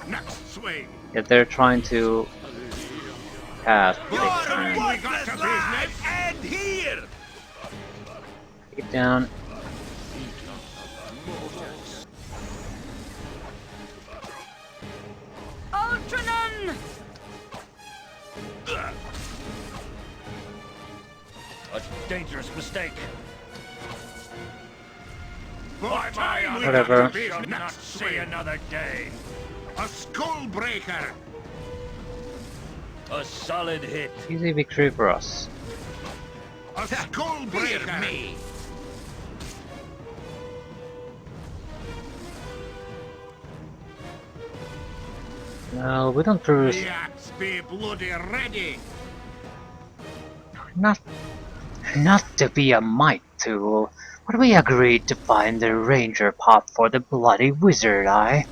[SPEAKER 1] Next swing!
[SPEAKER 2] Yeah, they're trying to cast, but
[SPEAKER 10] Your
[SPEAKER 2] they can't.
[SPEAKER 10] worthless lives end here!
[SPEAKER 2] Take it down.
[SPEAKER 5] Ultranon!
[SPEAKER 4] A dangerous mistake.
[SPEAKER 1] By my honor,
[SPEAKER 2] Whatever.
[SPEAKER 1] we
[SPEAKER 4] Shall
[SPEAKER 1] got
[SPEAKER 4] not
[SPEAKER 1] next
[SPEAKER 4] see
[SPEAKER 1] swing!
[SPEAKER 4] another day.
[SPEAKER 1] A skull breaker!
[SPEAKER 4] A solid hit.
[SPEAKER 2] Easy victory for us.
[SPEAKER 1] A skull breaker!
[SPEAKER 10] Fear me!
[SPEAKER 2] No, we don't lose.
[SPEAKER 1] The axe be bloody ready!
[SPEAKER 2] Not to be a might tool, but we agreed to find the ranger pop for the bloody wizard eye.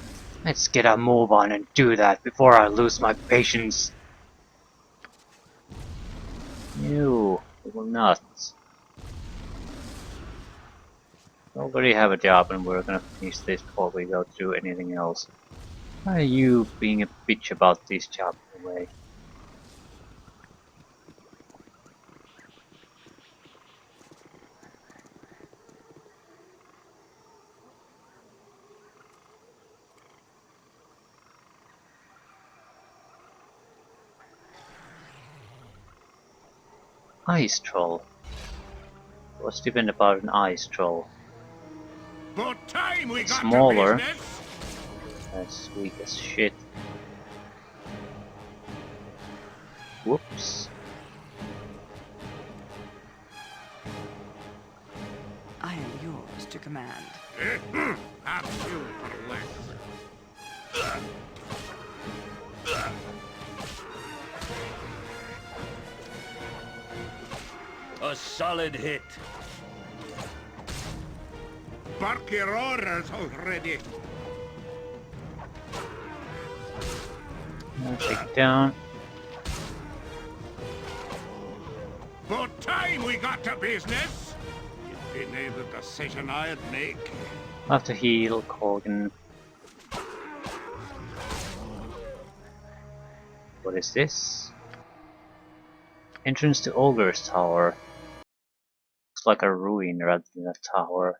[SPEAKER 2] Let's get a move on and do that before I lose my patience. You will not. We already have a job and we're gonna finish this before we go through anything else. Why are you being a bitch about this job anyway? Ice troll. What's different about an ice troll?
[SPEAKER 1] But time we got
[SPEAKER 2] Smaller.
[SPEAKER 1] to business!
[SPEAKER 2] That's weak as shit. Whoops.
[SPEAKER 5] I am yours to command.
[SPEAKER 1] Have you for less.
[SPEAKER 4] A solid hit.
[SPEAKER 1] Bark your orders already!
[SPEAKER 2] I'll take it down.
[SPEAKER 1] But time we got to business! It ain't the decision I'd make.
[SPEAKER 2] I'll have to heal Corgan. What is this? Entrance to Ogre's Tower. Looks like a ruin rather than a tower.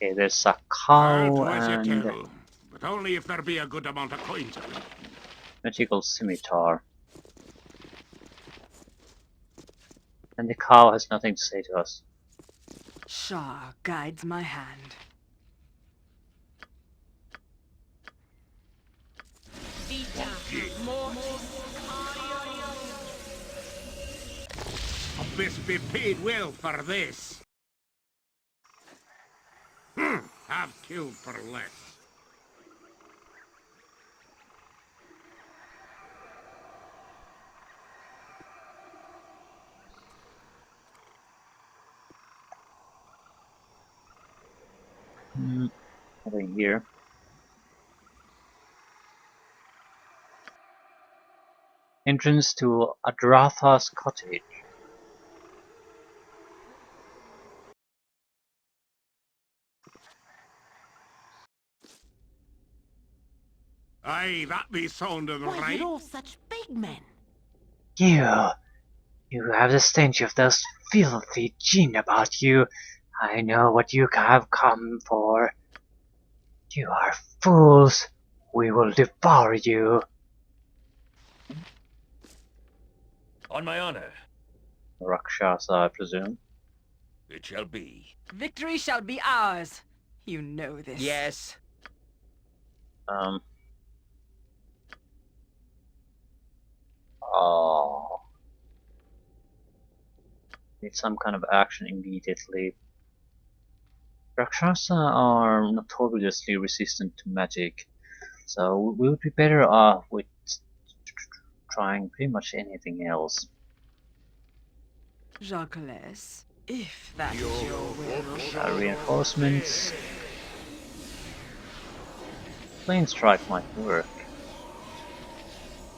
[SPEAKER 2] Okay, there's a cow
[SPEAKER 1] As you
[SPEAKER 2] and
[SPEAKER 1] tell, but only if there be a good amount of coins in it.
[SPEAKER 2] magical scimitar. And the cow has nothing to say to us.
[SPEAKER 5] Shah guides my hand.
[SPEAKER 1] I best be paid well for this. Have killed for less.
[SPEAKER 2] Nothing here. Entrance to Adratha's cottage.
[SPEAKER 1] Aye, that be sounding
[SPEAKER 7] Why,
[SPEAKER 1] right.
[SPEAKER 7] you're all such big men.
[SPEAKER 2] You have the stench of those filthy jinn about you. I know what you have come for. You are fools. We will devour you.
[SPEAKER 4] On my honor,
[SPEAKER 2] Rakshasa, I presume.
[SPEAKER 4] it shall be.
[SPEAKER 5] Victory shall be ours. You know this.
[SPEAKER 10] Yes.
[SPEAKER 2] Oh. Need some kind of action immediately. Rakshasa are notoriously resistant to magic, so we would be better off with trying pretty much anything else.
[SPEAKER 5] Jacques, if that is your will.
[SPEAKER 2] Reinforcements. Plane strike might work.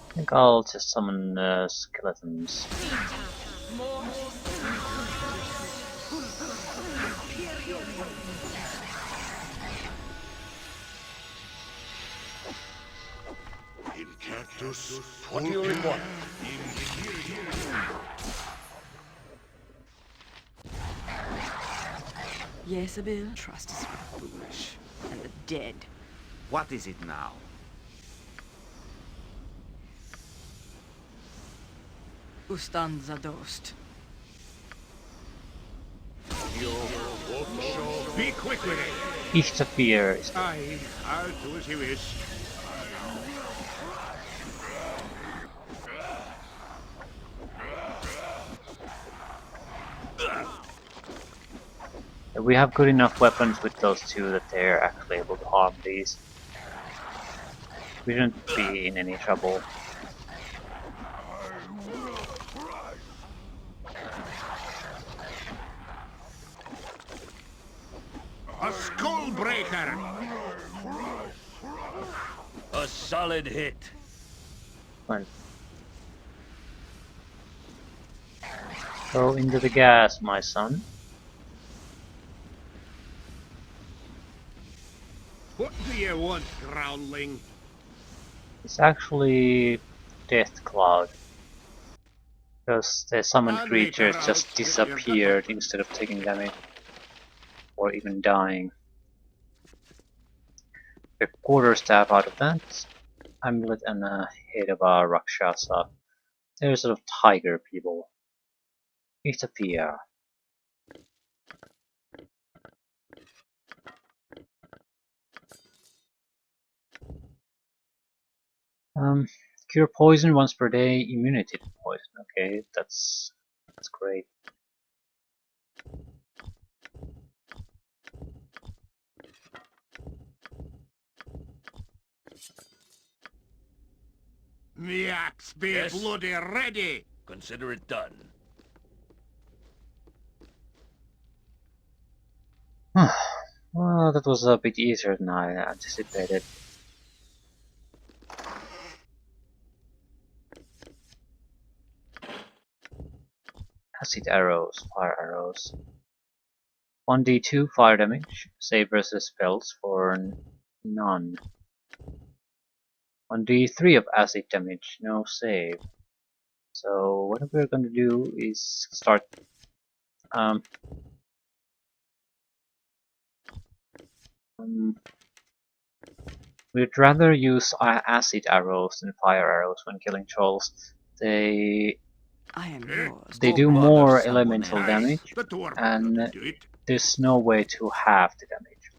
[SPEAKER 2] I think I'll just summon skeletons.
[SPEAKER 4] What do you require?
[SPEAKER 5] Yes, Abil? Trust is foolish. And the dead.
[SPEAKER 10] What is it now?
[SPEAKER 5] Ustanza dost.
[SPEAKER 1] Be quick with it.
[SPEAKER 2] Ich appear.
[SPEAKER 1] Aye, I'll do as you wish.
[SPEAKER 2] We have good enough weapons with those two that they're actually able to harm these. We shouldn't be in any trouble.
[SPEAKER 1] A skull breaker!
[SPEAKER 4] A solid hit.
[SPEAKER 2] Fine. Go into the gas, my son.
[SPEAKER 1] What do you want, groundling?
[SPEAKER 2] It's actually Death Cloud. Because the summoned creatures just disappeared instead of taking damage. Or even dying. A quarterstaff out of that. Amulet and a head of a Rakshasa. They're sort of tiger people. It's a fear. Cure poison once per day, immunity to poison. Okay, that's great.
[SPEAKER 1] The axe be
[SPEAKER 4] Yes.
[SPEAKER 1] bloody ready!
[SPEAKER 4] Consider it done.
[SPEAKER 2] Well, that was a bit easier than I anticipated. Acid arrows, fire arrows. 1d2 fire damage, save versus spells for none. 1d3 of acid damage, no save. So what we're gonna do is start we'd rather use acid arrows than fire arrows when killing trolls. They
[SPEAKER 5] I am yours.
[SPEAKER 2] do
[SPEAKER 10] bother
[SPEAKER 2] more
[SPEAKER 10] someone
[SPEAKER 2] elemental
[SPEAKER 10] else.
[SPEAKER 2] damage,
[SPEAKER 1] The dwarf
[SPEAKER 2] and
[SPEAKER 1] will do it.
[SPEAKER 2] there's no way to halve the damage.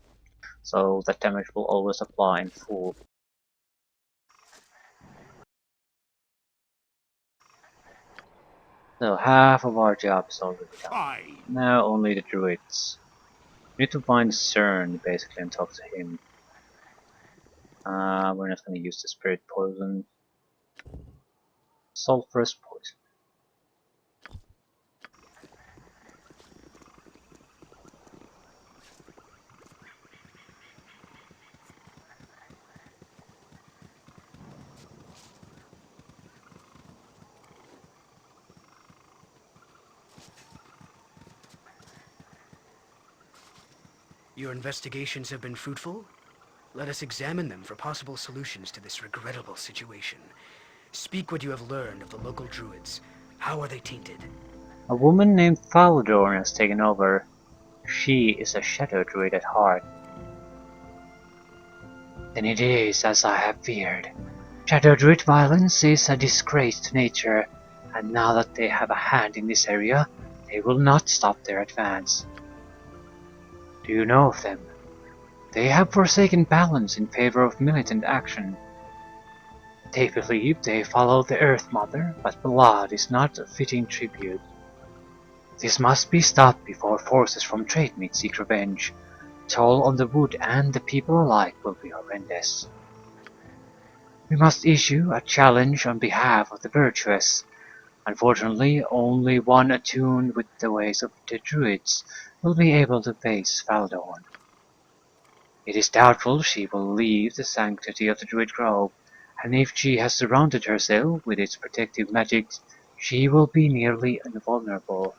[SPEAKER 2] So that damage will always apply in full. So half of our job is already done.
[SPEAKER 1] Fine.
[SPEAKER 2] Now only the druids. We need to find CERN basically and talk to him. We're not going to use the spirit poison. Sulfurous poison.
[SPEAKER 8] Your investigations have been fruitful? Let us examine them for possible solutions to this regrettable situation. Speak what you have learned of the local druids. How are they tainted?
[SPEAKER 2] A woman named Baldur has taken over. She is a shadow druid at heart. Then it is as I have feared. Shadow druid violence is a disgrace to nature, and now that they have a hand in this area, they will not stop their advance. Do you know of them? They have forsaken balance in favor of militant action. They believe they follow the Earth Mother, but blood is not a fitting tribute. This must be stopped before forces from Trademeet seek revenge. Toll on the wood and the people alike will be horrendous. We must issue a challenge on behalf of the virtuous. Unfortunately, only one attuned with the ways of the druids will be able to face Baldur. It is doubtful she will leave the sanctity of the Druid Grove, and if she has surrounded herself with its protective magics, she will be nearly invulnerable.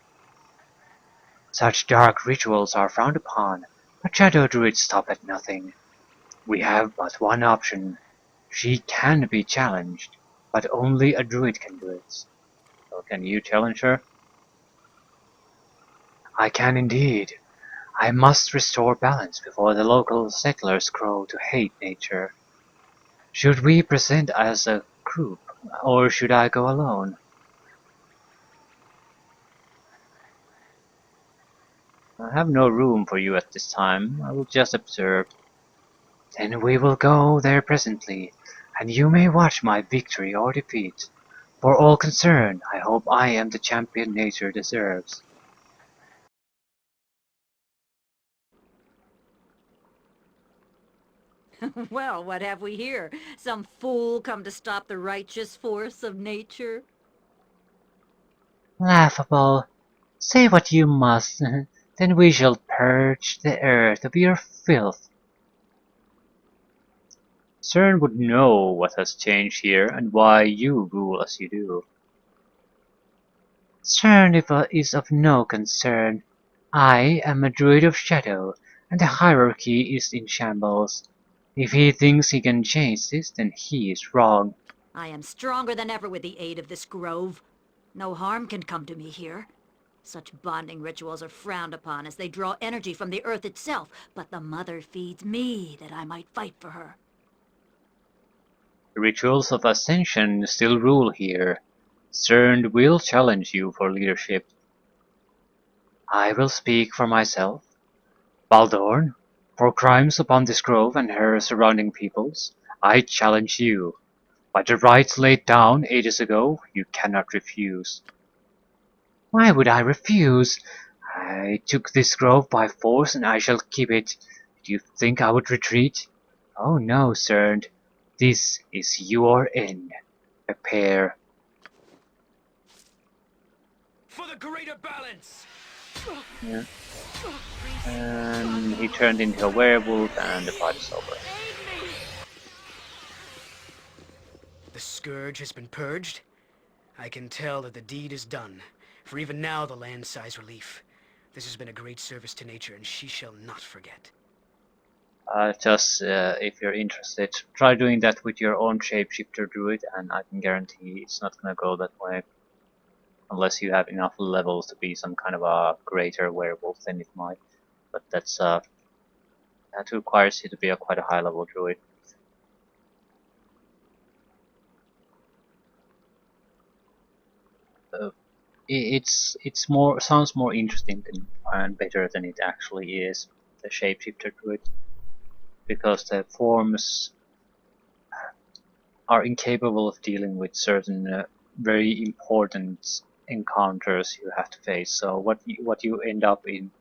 [SPEAKER 2] Such dark rituals are frowned upon, but Shadow Druids stop at nothing. We have but one option. She can be challenged. but only a druid can do it. So can you challenge her? I can indeed. I must restore balance before the local settlers grow to hate nature. Should we present as a group, or should I go alone? I have no room for you at this time. I will just observe. Then we will go there presently, and you may watch my victory or defeat. For all concerned, I hope I am the champion nature deserves.
[SPEAKER 11] Well, what have we here? Some fool come to stop the righteous force of nature?
[SPEAKER 2] Laughable. Say what you must, then we shall purge the earth of your filth. CERN would know what has changed here and why you rule as you do. CERN is of no concern. I am a druid of shadow, and the hierarchy is in shambles. If he thinks he can change this, then he is wrong.
[SPEAKER 11] I am stronger than ever with the aid of this grove. No harm can come to me here. Such bonding rituals are frowned upon as they draw energy from the earth itself, but the mother feeds me that I might fight for her.
[SPEAKER 2] The rituals of ascension still rule here. CERN will challenge you for leadership. I will speak for myself. Baldur, for crimes upon this grove and her surrounding peoples, I challenge you. By the rights laid down ages ago, you cannot refuse. Why would I refuse? I took this grove by force and I shall keep it. Do you think I would retreat? Oh no, CERN. This is your end. Prepare.
[SPEAKER 4] For the greater balance!
[SPEAKER 2] Yeah. And he turned into a werewolf and the fight is over.
[SPEAKER 8] The scourge has been purged. I can tell that the deed is done, for even now the land sighs relief. This has been a great service to nature, and she shall not forget.
[SPEAKER 2] If you're interested, try doing that with your own shapeshifter druid, and I can guarantee it's not gonna go that way. Unless you have enough levels to be some kind of a greater werewolf, then it might. But that requires you to be quite a high level druid. It's more sounds more interesting and better than it actually is, the shapeshifter druid, because the forms are incapable of dealing with certain very important encounters you have to face. So what you end up in,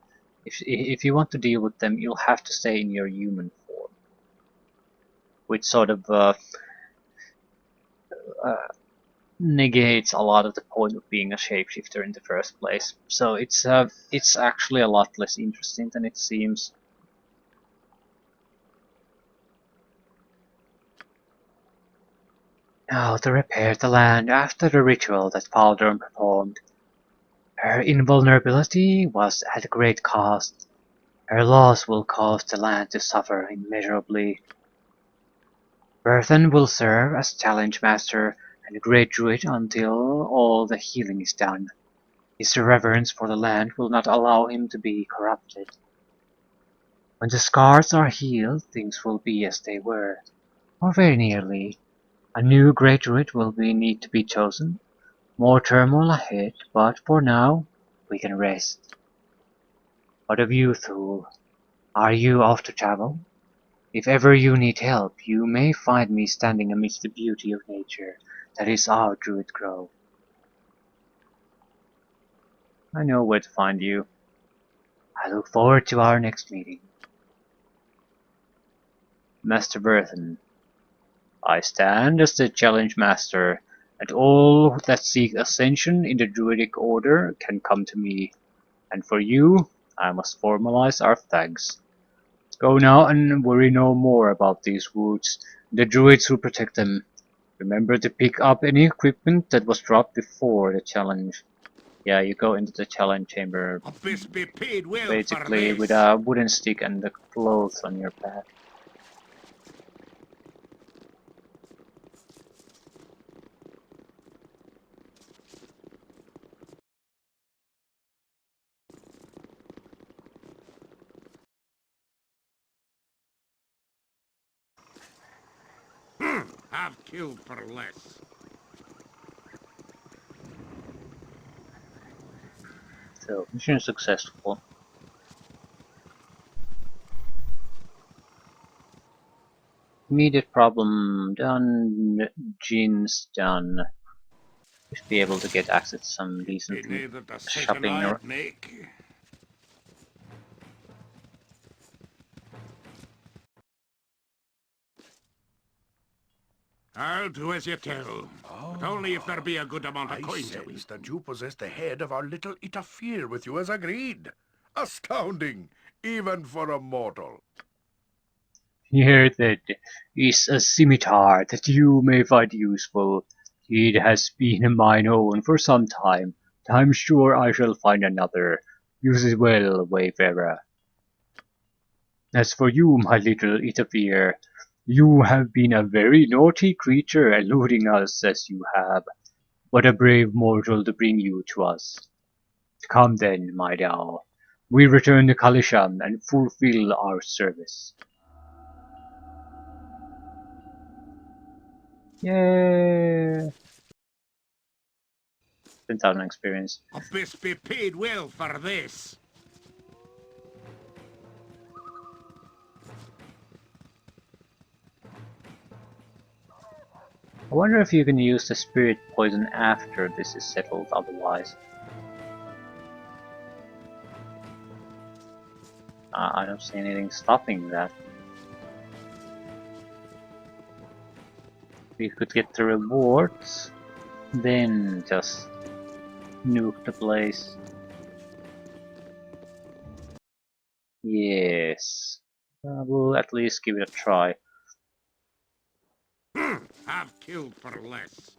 [SPEAKER 2] if you want to deal with them, you'll have to stay in your human form, which sort of negates a lot of the point of being a shapeshifter in the first place. So it's actually a lot less interesting than it seems. Now to repair the land after the ritual that Baldur performed. Her invulnerability was at a great cost. Her loss will cause the land to suffer immeasurably. Berthan will serve as challenge master and great druid until all the healing is done. His reverence for the land will not allow him to be corrupted. When the scars are healed, things will be as they were, or very nearly. A new great druid will need to be chosen. More turmoil ahead, but for now, we can rest. What of you, Thule? Are you off to travel? If ever you need help, you may find me standing amidst the beauty of nature that is our Druid Grove. I know where to find you. I look forward to our next meeting. Master Berthan, I stand as the Challenge Master, and all that seek ascension in the Druidic Order can come to me. And for you, I must formalize our thanks. Go now and worry no more about these woods, the druids who protect them. Remember to pick up any equipment that was dropped before the challenge. Yeah, you go into the challenge chamber
[SPEAKER 1] Abyss be paid well
[SPEAKER 2] basically
[SPEAKER 1] for
[SPEAKER 2] with
[SPEAKER 1] this.
[SPEAKER 2] a wooden stick and the clothes on your back.
[SPEAKER 1] have killed for less.
[SPEAKER 2] So, mission successful. Immediate problem done. Genes done. We should be able to get access to some decent
[SPEAKER 1] It ain't the decision
[SPEAKER 2] shopping.
[SPEAKER 1] I'd make. I'll do as you tell. But only if there be a good amount of
[SPEAKER 9] I
[SPEAKER 1] coin to
[SPEAKER 9] sense
[SPEAKER 1] it.
[SPEAKER 9] that you possess the head of our little interfere with you as agreed. Astounding, even for a mortal.
[SPEAKER 2] Here then is a scimitar that you may find useful. It has been mine own for some time. I'm sure I shall find another. Use it well, wayfarer. As for you, my little interfere, you have been a very naughty creature, eluding us as you have. What a brave mortal to bring you to us. Come then, my Dao. We return to Kalisham and fulfill our service. Yay! 10,000 experience.
[SPEAKER 1] I best be paid well for this.
[SPEAKER 2] I wonder if you can use the spirit poison after this is settled otherwise. I don't see anything stopping that. We could get the rewards, then just nuke the place. Yes. We'll at least give it a try.
[SPEAKER 1] Have killed for less.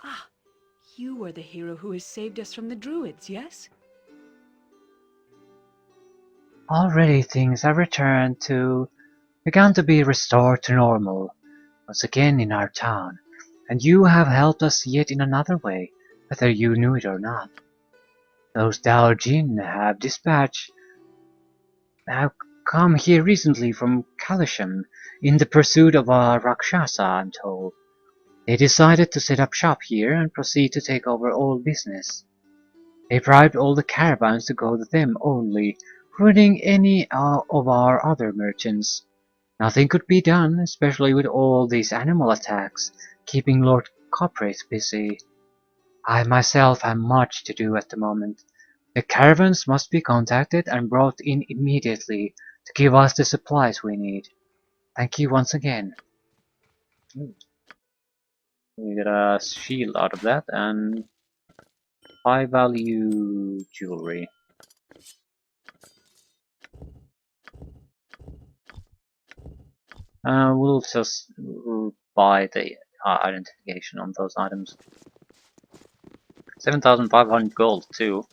[SPEAKER 5] Ah, you are the hero who has saved us from the druids, yes?
[SPEAKER 2] Already things have begun to be restored to normal once again in our town, and you have helped us yet in another way, whether you knew it or not. Those Daojin have come here recently from Kalisham in the pursuit of a Rakshasa, I'm told. They decided to set up shop here and proceed to take over all business. They bribed all the caravans to go to them only, ruining any of our other merchants. Nothing could be done, especially with all these animal attacks, keeping Lord Coppraith busy. I myself have much to do at the moment. The caravans must be contacted and brought in immediately to give us the supplies we need. Thank you once again. We get a shield out of that and high value jewelry. We'll just buy the identification on those items. 7,500 gold too.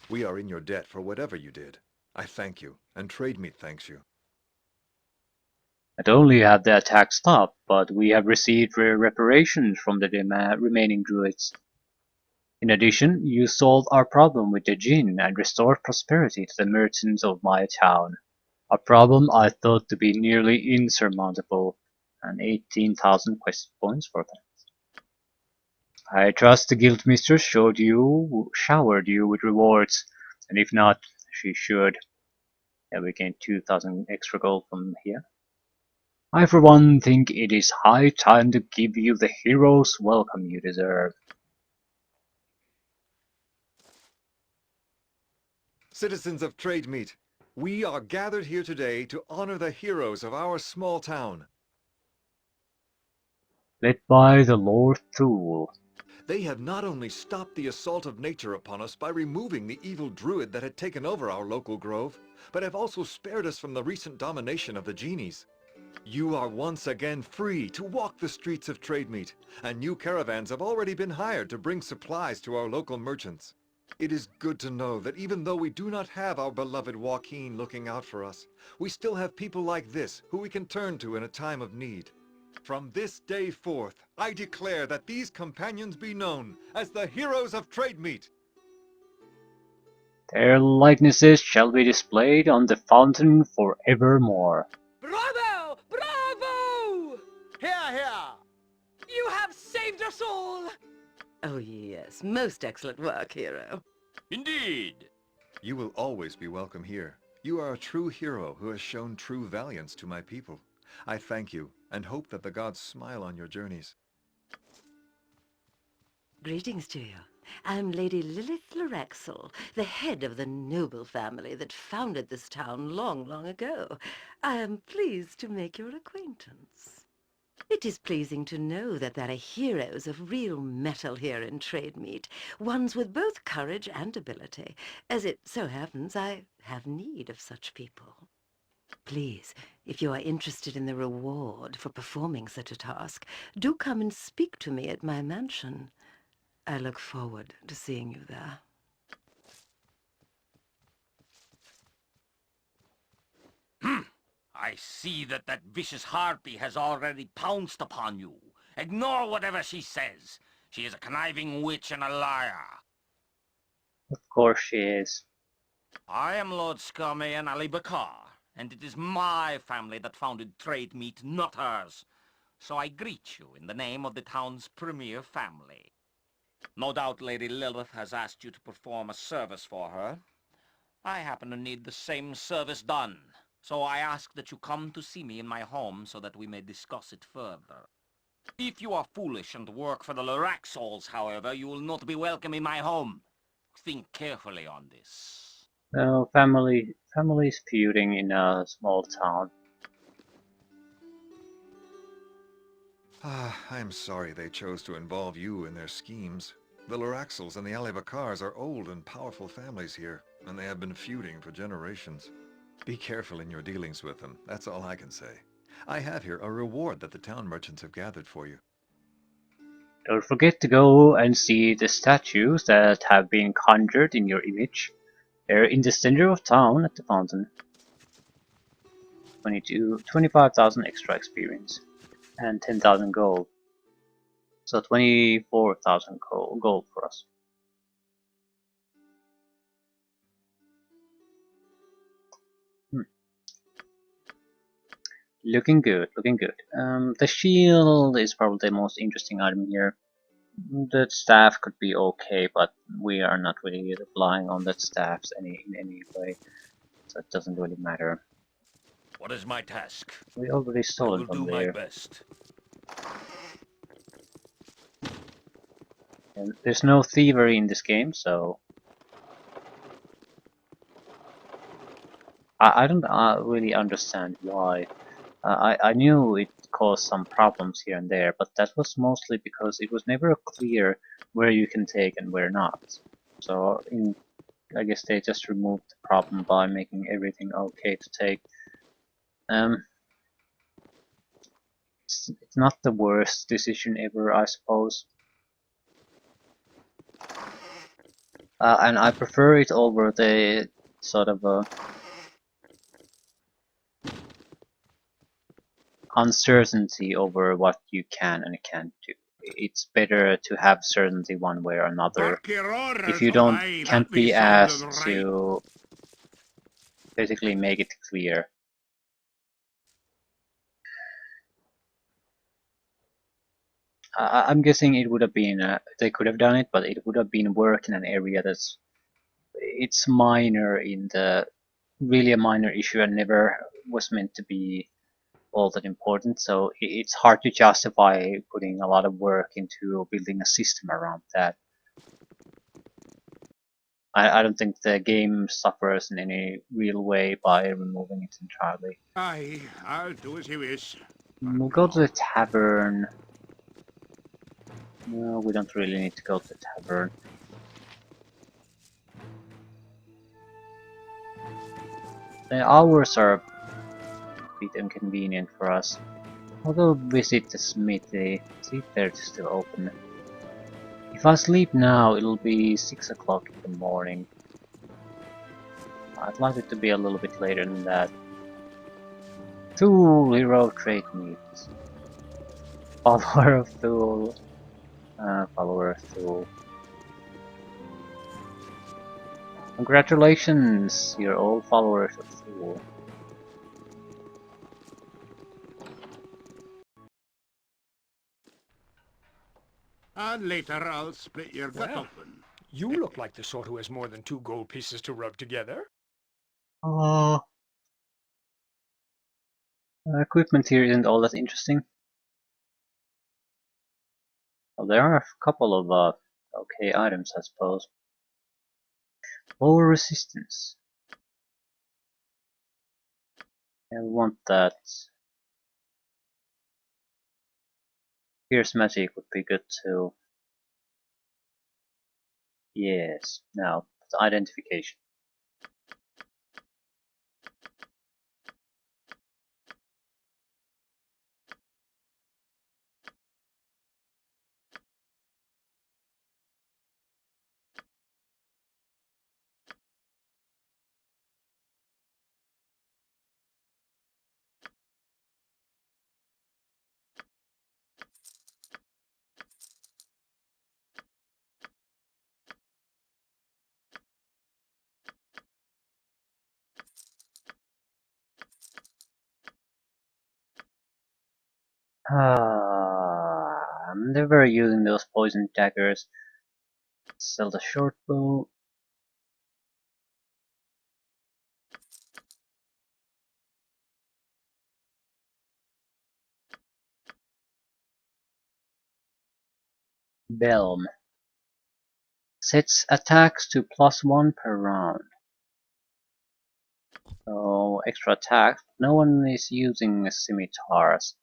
[SPEAKER 6] We are in your debt for whatever you did. I thank you, and Trademeet thanks you.
[SPEAKER 2] Not only have the attack stopped, but we have received reparations from the remaining druids. In addition, you solved our problem with the Jinn and restored prosperity to the merchants of my town. A problem I thought to be nearly insurmountable, and 18,000 quest points for that. I trust the Guildmistress showered you with rewards, and if not, she should. Yeah, we gained 2,000 extra gold from here. I for one think it is high time to give you the hero's welcome you deserve.
[SPEAKER 6] Citizens of Trademeet, we are gathered here today to honor the heroes of our small town.
[SPEAKER 2] Led by the Lord Thule.
[SPEAKER 6] They have not only stopped the assault of nature upon us by removing the evil druid that had taken over our local grove, but have also spared us from the recent domination of the genies. You are once again free to walk the streets of Trademeet, and new caravans have already been hired to bring supplies to our local merchants. It is good to know that even though we do not have our beloved Joaquin looking out for us, we still have people like this who we can turn to in a time of need. From this day forth, I declare that these companions be known as the heroes of Trademeet.
[SPEAKER 2] Their likenesses shall be displayed on the fountain forevermore.
[SPEAKER 10] Bravo! Bravo! Here, here!
[SPEAKER 12] You have saved us all!
[SPEAKER 13] Oh yes, most excellent work, hero.
[SPEAKER 10] Indeed!
[SPEAKER 6] You will always be welcome here. You are a true hero who has shown true valiance to my people. I thank you, and hope that the gods smile on your journeys.
[SPEAKER 13] Greetings to you. I'm Lady Lilith Lorexel, the head of the noble family that founded this town long, long ago. I am pleased to make your acquaintance. It is pleasing to know that there are heroes of real metal here in Trademeet, ones with both courage and ability. As it so happens, I have need of such people. Please, if you are interested in the reward for performing such a task, do come and speak to me at my mansion. I look forward to seeing you there.
[SPEAKER 10] I see that vicious harpy has already pounced upon you. Ignore whatever she says. She is a conniving witch and a liar.
[SPEAKER 2] Of course she is.
[SPEAKER 10] I am Lord Scummy and Ali Bakar, and it is my family that founded Trademeet, not hers. So I greet you in the name of the town's premier family. No doubt Lady Lilith has asked you to perform a service for her. I happen to need the same service done, so I ask that you come to see me in my home so that we may discuss it further. If you are foolish and work for the Loraxals, however, you will not be welcome in my home. Think carefully on this.
[SPEAKER 2] No, families feuding in a small town.
[SPEAKER 6] I am sorry they chose to involve you in their schemes. The Loraxals and the Alibakars are old and powerful families here, and they have been feuding for generations. Be careful in your dealings with them, that's all I can say. I have here a reward that the town merchants have gathered for you.
[SPEAKER 2] Don't forget to go and see the statues that have been conjured in your image. They're in the center of town at the fountain. 25,000 extra experience and 10,000 gold. So 24,000 gold for us. Looking good, looking good. The shield is probably the most interesting item here. The staff could be okay, but we are not really relying on that staff in any way, so it doesn't really matter.
[SPEAKER 10] What is my task?
[SPEAKER 2] We already
[SPEAKER 10] I
[SPEAKER 2] stole
[SPEAKER 10] will
[SPEAKER 2] it from
[SPEAKER 10] do my
[SPEAKER 2] there.
[SPEAKER 10] best.
[SPEAKER 2] And there's no thievery in this game, so I don't really understand why. I knew it caused some problems here and there, but that was mostly because it was never clear where you can take and where not. So I guess they just removed the problem by making everything okay to take. It's not the worst decision ever, I suppose. And I prefer it over the sort of uncertainty over what you can and can't do. It's better to have certainty one way or another. If you can't be asked to basically make it clear. I'm guessing it would have been, they could have done it, but it would have been work in an area it's minor in the, really a minor issue and never was meant to be all that important, so it's hard to justify putting a lot of work into building a system around that. I don't think the game suffers in any real way by removing it entirely.
[SPEAKER 1] Aye, I'll do as you wish.
[SPEAKER 2] We'll go to the tavern. No, we don't really need to go to the tavern. The hours are a bit inconvenient for us. I'll go visit the smithy, see if they're still open. If I sleep now, it'll be 6 o'clock in the morning. I'd like it to be a little bit later than that. Tool, hero, Trademeet. Follower of Tool. Follower of Tool. Congratulations, you're all followers of Fool.
[SPEAKER 1] And later I'll split your gut
[SPEAKER 8] Well,
[SPEAKER 1] open.
[SPEAKER 8] you look like the sort who has more than 2 gold pieces to rub together.
[SPEAKER 2] Equipment here isn't all that interesting. Well, there are a couple of okay items, I suppose. Lower resistance. I want that. Pierce magic would be good too. Yes. Now, identification. I'm never using those poison daggers. Sell the short bow. Belm. Sets attacks to +1 per round. So extra attacks. No one is using scimitars.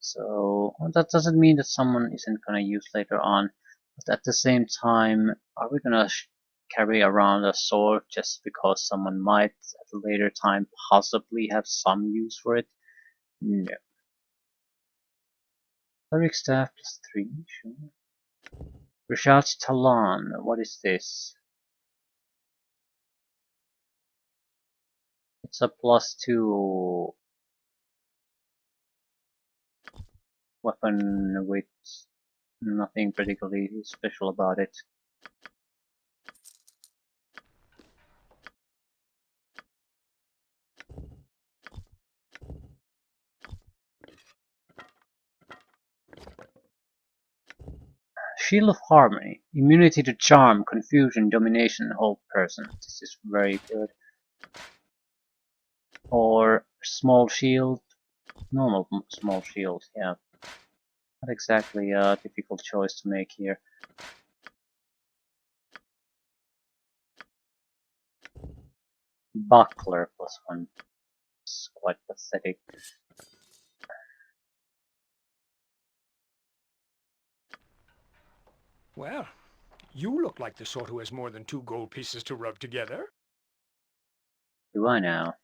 [SPEAKER 2] So that doesn't mean that someone isn't gonna use later on. But at the same time, are we gonna carry around a sword just because someone might at a later time possibly have some use for it? No. Cleric staff +3, sure. Rishat's Talon, what is this? It's a +2 weapon with nothing particularly special about it. Shield of Harmony. Immunity to charm, confusion, domination, hold person. This is very good. Or small shield. Normal small shield, yeah. Not exactly a difficult choice to make here. Buckler +1. It's quite pathetic.
[SPEAKER 8] Well, you look like the sort who has more than 2 gold pieces to rub together.
[SPEAKER 2] Do I now?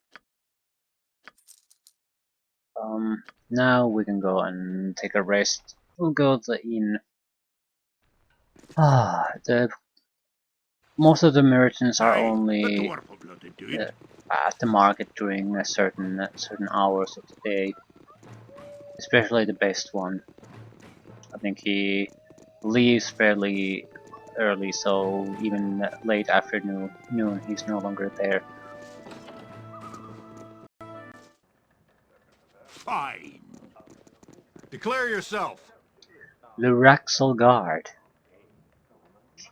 [SPEAKER 2] Now we can go and take a rest. We'll go to the inn. Most of the merchants are only at the market during a certain hours of the day. Especially the best one. I think he leaves fairly early, so even late afternoon he's no longer there.
[SPEAKER 1] Fine.
[SPEAKER 6] Declare yourself.
[SPEAKER 2] Luraxel Guard.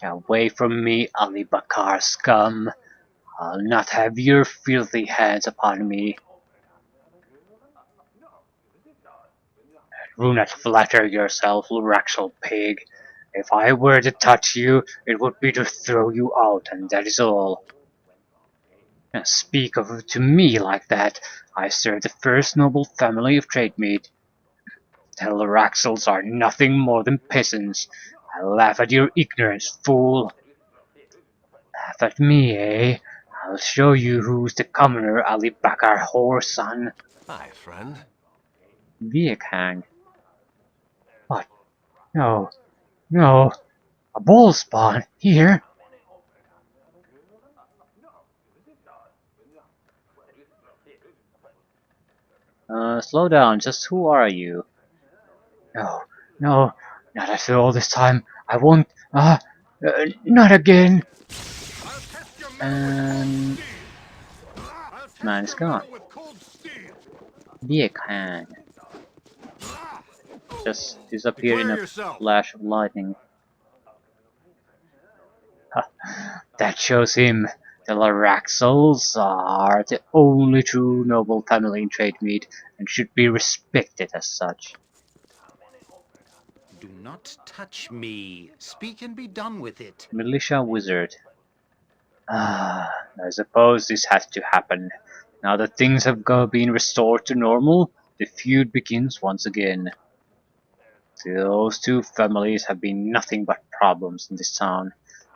[SPEAKER 2] Get away from me, Ali Bakar scum. I'll not have your filthy hands upon me. Do not flatter yourself, Luraxel pig. If I were to touch you, it would be to throw you out, and that is all. Speak of to me like that. I serve the first noble family of Trademeet. The Luraxels are nothing more than peasants. I laugh at your ignorance, fool. Laugh at me, eh? I'll show you who's the commoner, Ali Bakar whoreson.
[SPEAKER 6] Hi, friend.
[SPEAKER 2] Viekang. What? No. No. A bull spawn? Here? Slow down. Just who are you? No. No. Not after all this time. I won't. Not again.
[SPEAKER 1] I'll test your
[SPEAKER 2] And man is gone. Biekhang just disappeared in
[SPEAKER 1] Declare
[SPEAKER 2] a
[SPEAKER 1] yourself.
[SPEAKER 2] flash of lightning. That shows him. The Laraxels are the only true noble family in Trademeet and should be respected as such.
[SPEAKER 14] Do not touch me. Speak and be done with it.
[SPEAKER 2] Militia wizard. I suppose this has to happen. Now that things have been restored to normal, the feud begins once again. Those two families have been nothing but problems in this town.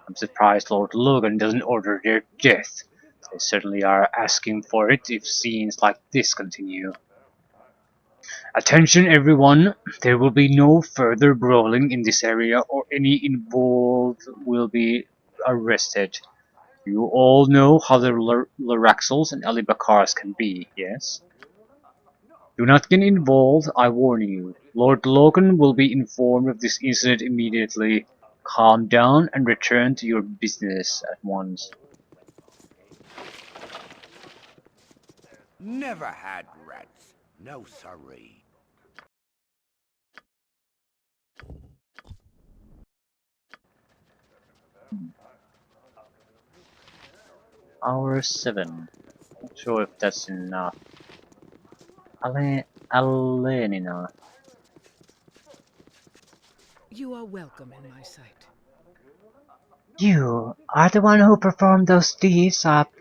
[SPEAKER 2] I'm surprised Lord Logan doesn't order their death. They certainly are asking for it if scenes like this continue. Attention everyone, there will be no further brawling in this area or any involved will be arrested. You all know how the Laraxels and Alibacars can be, yes? Do not get involved, I warn you. Lord Logan will be informed of this incident immediately. Calm down and return to your business at once.
[SPEAKER 14] Never had rats. No siree.
[SPEAKER 2] Hour 7. Not sure if that's enough. Alenina.
[SPEAKER 12] You are welcome in my sight.
[SPEAKER 2] You are the one who performed those deeds up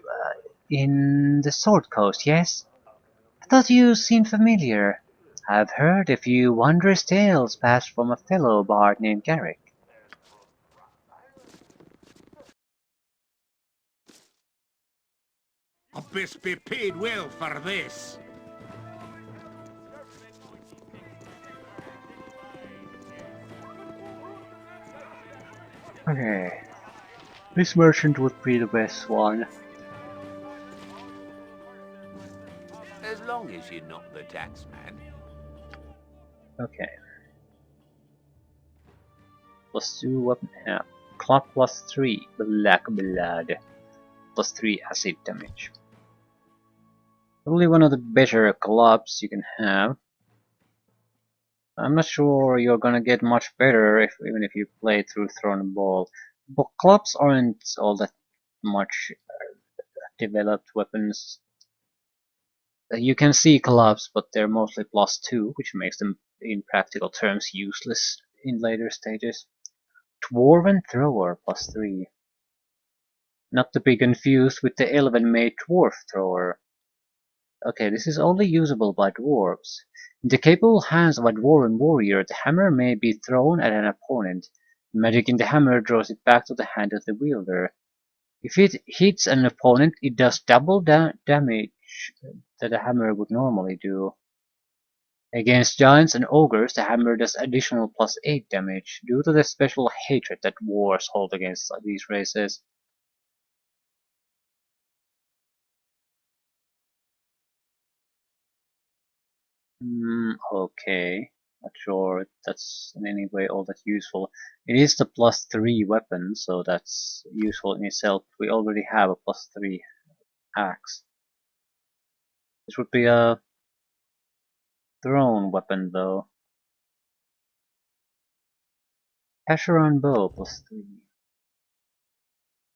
[SPEAKER 2] in the Sword Coast, yes? I thought you seemed familiar. I've heard a few wondrous tales passed from a fellow bard named Garrick.
[SPEAKER 1] Abyss be paid well for this.
[SPEAKER 2] Okay, this merchant would be the best one.
[SPEAKER 14] As long as you're not the tax man.
[SPEAKER 2] Okay. +2 weapon amp. Club +3 black blood. +3 acid damage. Probably one of the better clubs you can have. I'm not sure you're gonna get much better even if you play through Throne and Ball. But clubs aren't all that much developed weapons. You can see clubs, but they're mostly +2, which makes them in practical terms useless in later stages. Dwarven Thrower +3. Not to be confused with the Elven-made Dwarf Thrower. Okay, this is only usable by dwarves. In the capable hands of a dwarven warrior, the hammer may be thrown at an opponent. The magic in the hammer draws it back to the hand of the wielder. If it hits an opponent, it does double damage that a hammer would normally do. Against giants and ogres, the hammer does additional +8 damage, due to the special hatred that dwarves hold against these races. Okay. Not sure that's in any way all that useful. It is the +3 weapon, so that's useful in itself. We already have a +3 axe. This would be a thrown weapon though. Pasheron bow +3.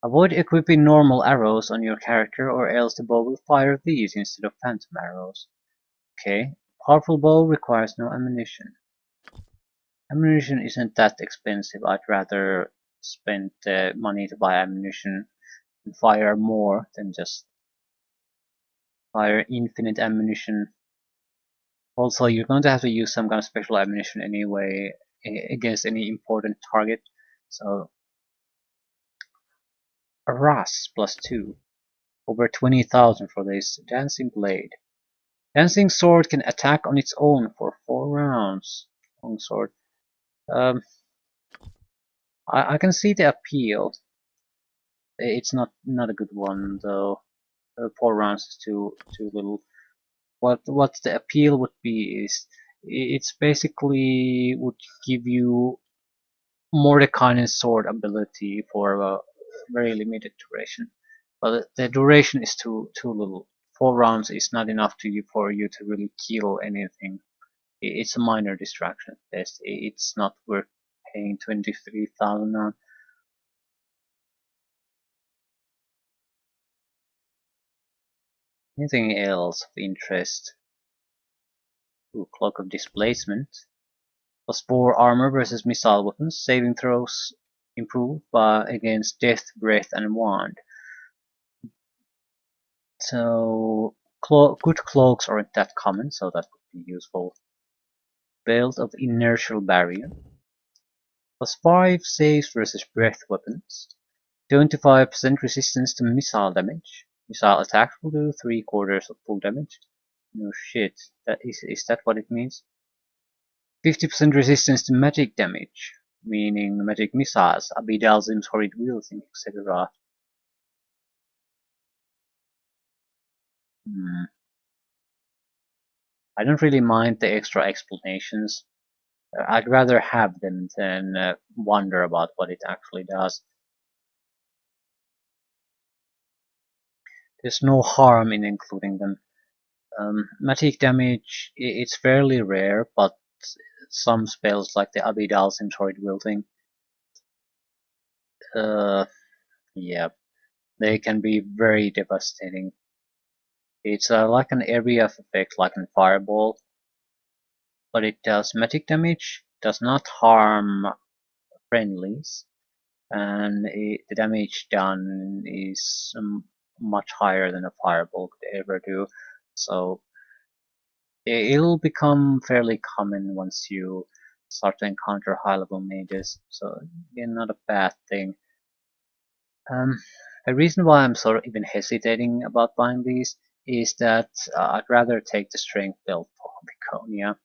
[SPEAKER 2] Avoid equipping normal arrows on your character or else the bow will fire these instead of phantom arrows. Okay. Powerful bow requires no ammunition. Ammunition isn't that expensive. I'd rather spend the money to buy ammunition and fire more than just fire infinite ammunition. Also, you're going to have to use some kind of special ammunition anyway against any important target. So, a Ras +2. Over 20,000 for this. Dancing Blade. Dancing Sword can attack on its own for 4 rounds. Long sword. I can see the appeal. It's not a good one though. 4 rounds is too little. What the appeal would be is it's basically would give you Mordekainen's sword ability for a very limited duration. but the duration is too little. 4 rounds is not enough for you to really kill anything. It's a minor distraction. It's not worth paying 23,000 on. Anything else of interest? Ooh, Cloak of Displacement. +4 armor versus missile weapons. Saving throws improved against Death, Breath, and Wand. So good cloaks aren't that common, so that would be useful. Belt of Inertial Barrier. +5 saves versus breath weapons. 25% resistance to missile damage. Missile attacks will do 3/4 of full damage. No shit. Is that what it means? 50% resistance to magic damage, meaning magic missiles, Abidalzim's horrid wielding, etc. I don't really mind the extra explanations. I'd rather have them than wonder about what it actually does. There's no harm in including them. Magic damage, it's fairly rare, but some spells like the Abidalzim's horrid wielding, yeah, they can be very devastating. It's like an area of effect like in Fireball, but it does magic damage, does not harm friendlies, and the damage done is much higher than a Fireball could ever do. So it'll become fairly common once you start to encounter high-level mages. So again, not a bad thing. The reason why I'm sort of even hesitating about buying these is that I'd rather take the strength build for Begonia.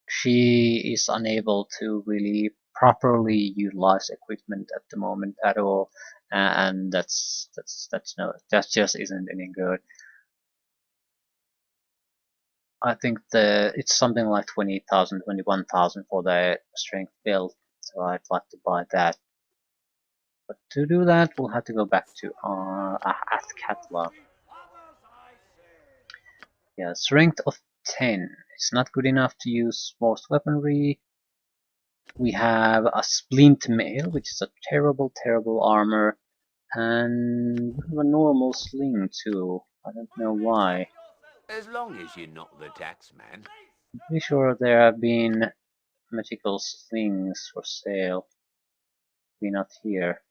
[SPEAKER 2] She is unable to really properly utilize equipment at the moment at all, and that just isn't any good. I think it's something like 20,000, 21,000 for the strength build, so I'd like to buy that. But to do that, we'll have to go back to Athkatla. Yeah, strength of 10. It's not good enough to use most weaponry. We have a splint mail, which is a terrible, terrible armor, and we have a normal sling too. I don't know why.
[SPEAKER 14] As long as you're not the tax man.
[SPEAKER 2] I'm pretty sure there have been magical slings for sale. Maybe not here.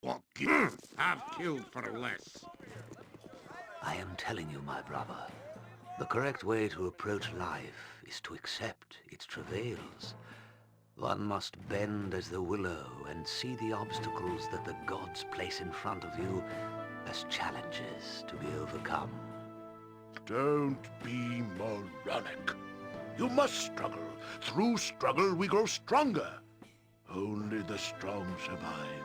[SPEAKER 1] What have killed for less?
[SPEAKER 14] I am telling you, my brother, the correct way to approach life is to accept its travails. One must bend as the willow and see the obstacles that the gods place in front of you as challenges to be overcome.
[SPEAKER 9] Don't be moronic. You must struggle. Through struggle we grow stronger. Only the strong survive.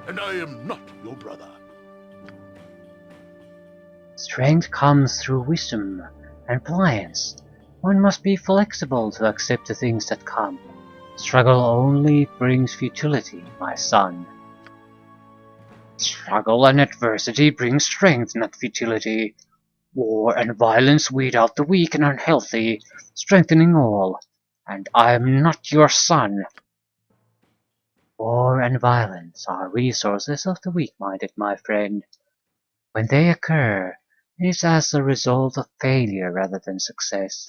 [SPEAKER 9] And I am not your brother.
[SPEAKER 2] Strength comes through wisdom and pliance. One must be flexible to accept the things that come. Struggle only brings futility, my son. Struggle and adversity bring strength, not futility. War and violence weed out the weak and unhealthy, strengthening all. And I am not your son. War and violence are resources of the weak-minded, my friend. When they occur, it is as a result of failure rather than success.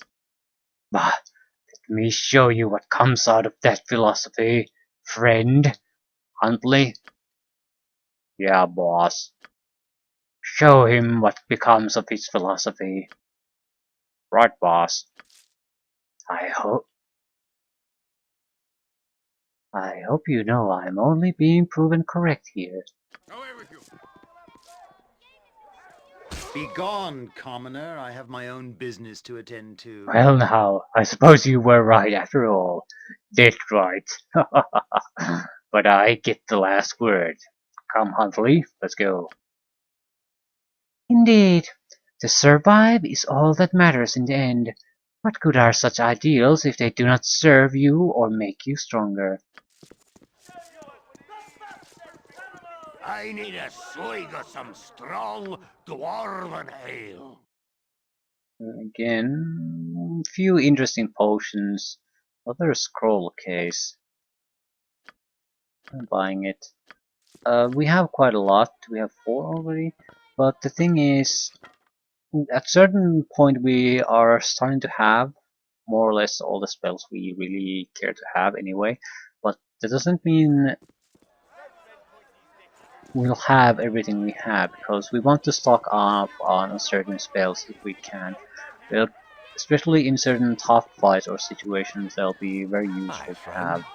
[SPEAKER 2] But let me show you what comes out of that philosophy, friend. Huntley? Yeah, boss. Show him what becomes of his philosophy. Right, boss. I hope you know I'm only being proven correct here.
[SPEAKER 1] Away with you.
[SPEAKER 15] Begone, commoner. I have my own business to attend to.
[SPEAKER 2] Well now, I suppose you were right after all. Dead right. But I get the last word. Come, Huntley, let's go. Indeed. To survive is all that matters in the end. What good are such ideals if they do not serve you or make you stronger?
[SPEAKER 4] I need a swig of some strong dwarven ale.
[SPEAKER 2] Again, few interesting potions. Other scroll case. I'm buying it. We have quite a lot. We have 4 already. But the thing is, at certain point we are starting to have more or less all the spells we really care to have anyway. But that doesn't mean we'll have everything we have, because we want to stock up on certain spells if we can. But especially in certain tough fights or situations, they'll be very useful to have.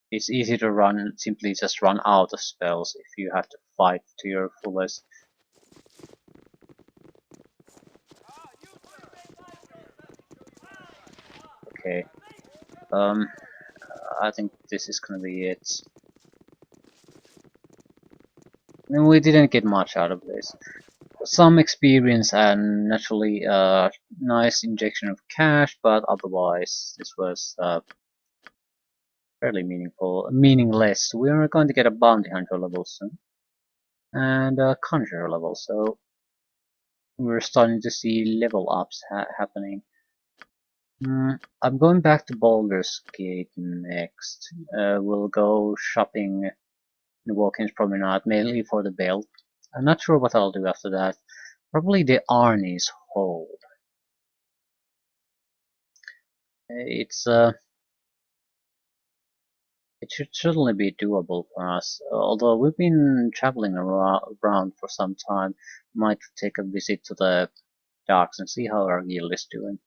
[SPEAKER 2] It's easy to simply just run out of spells if you have to fight to your fullest. Okay. I think this is gonna be it. And we didn't get much out of this. Some experience and naturally a nice injection of cash, but otherwise this was fairly meaningless. We are going to get a bounty hunter level soon, and a conjurer level, so we're starting to see level ups happening. I'm going back to Baldur's Gate next. We'll go shopping in Walking's Promenade, mainly for the belt. I'm not sure what I'll do after that. Probably the Arnie's Hold. It's it should certainly be doable for us. Although we've been traveling around for some time, might take a visit to the docks and see how our guild is doing.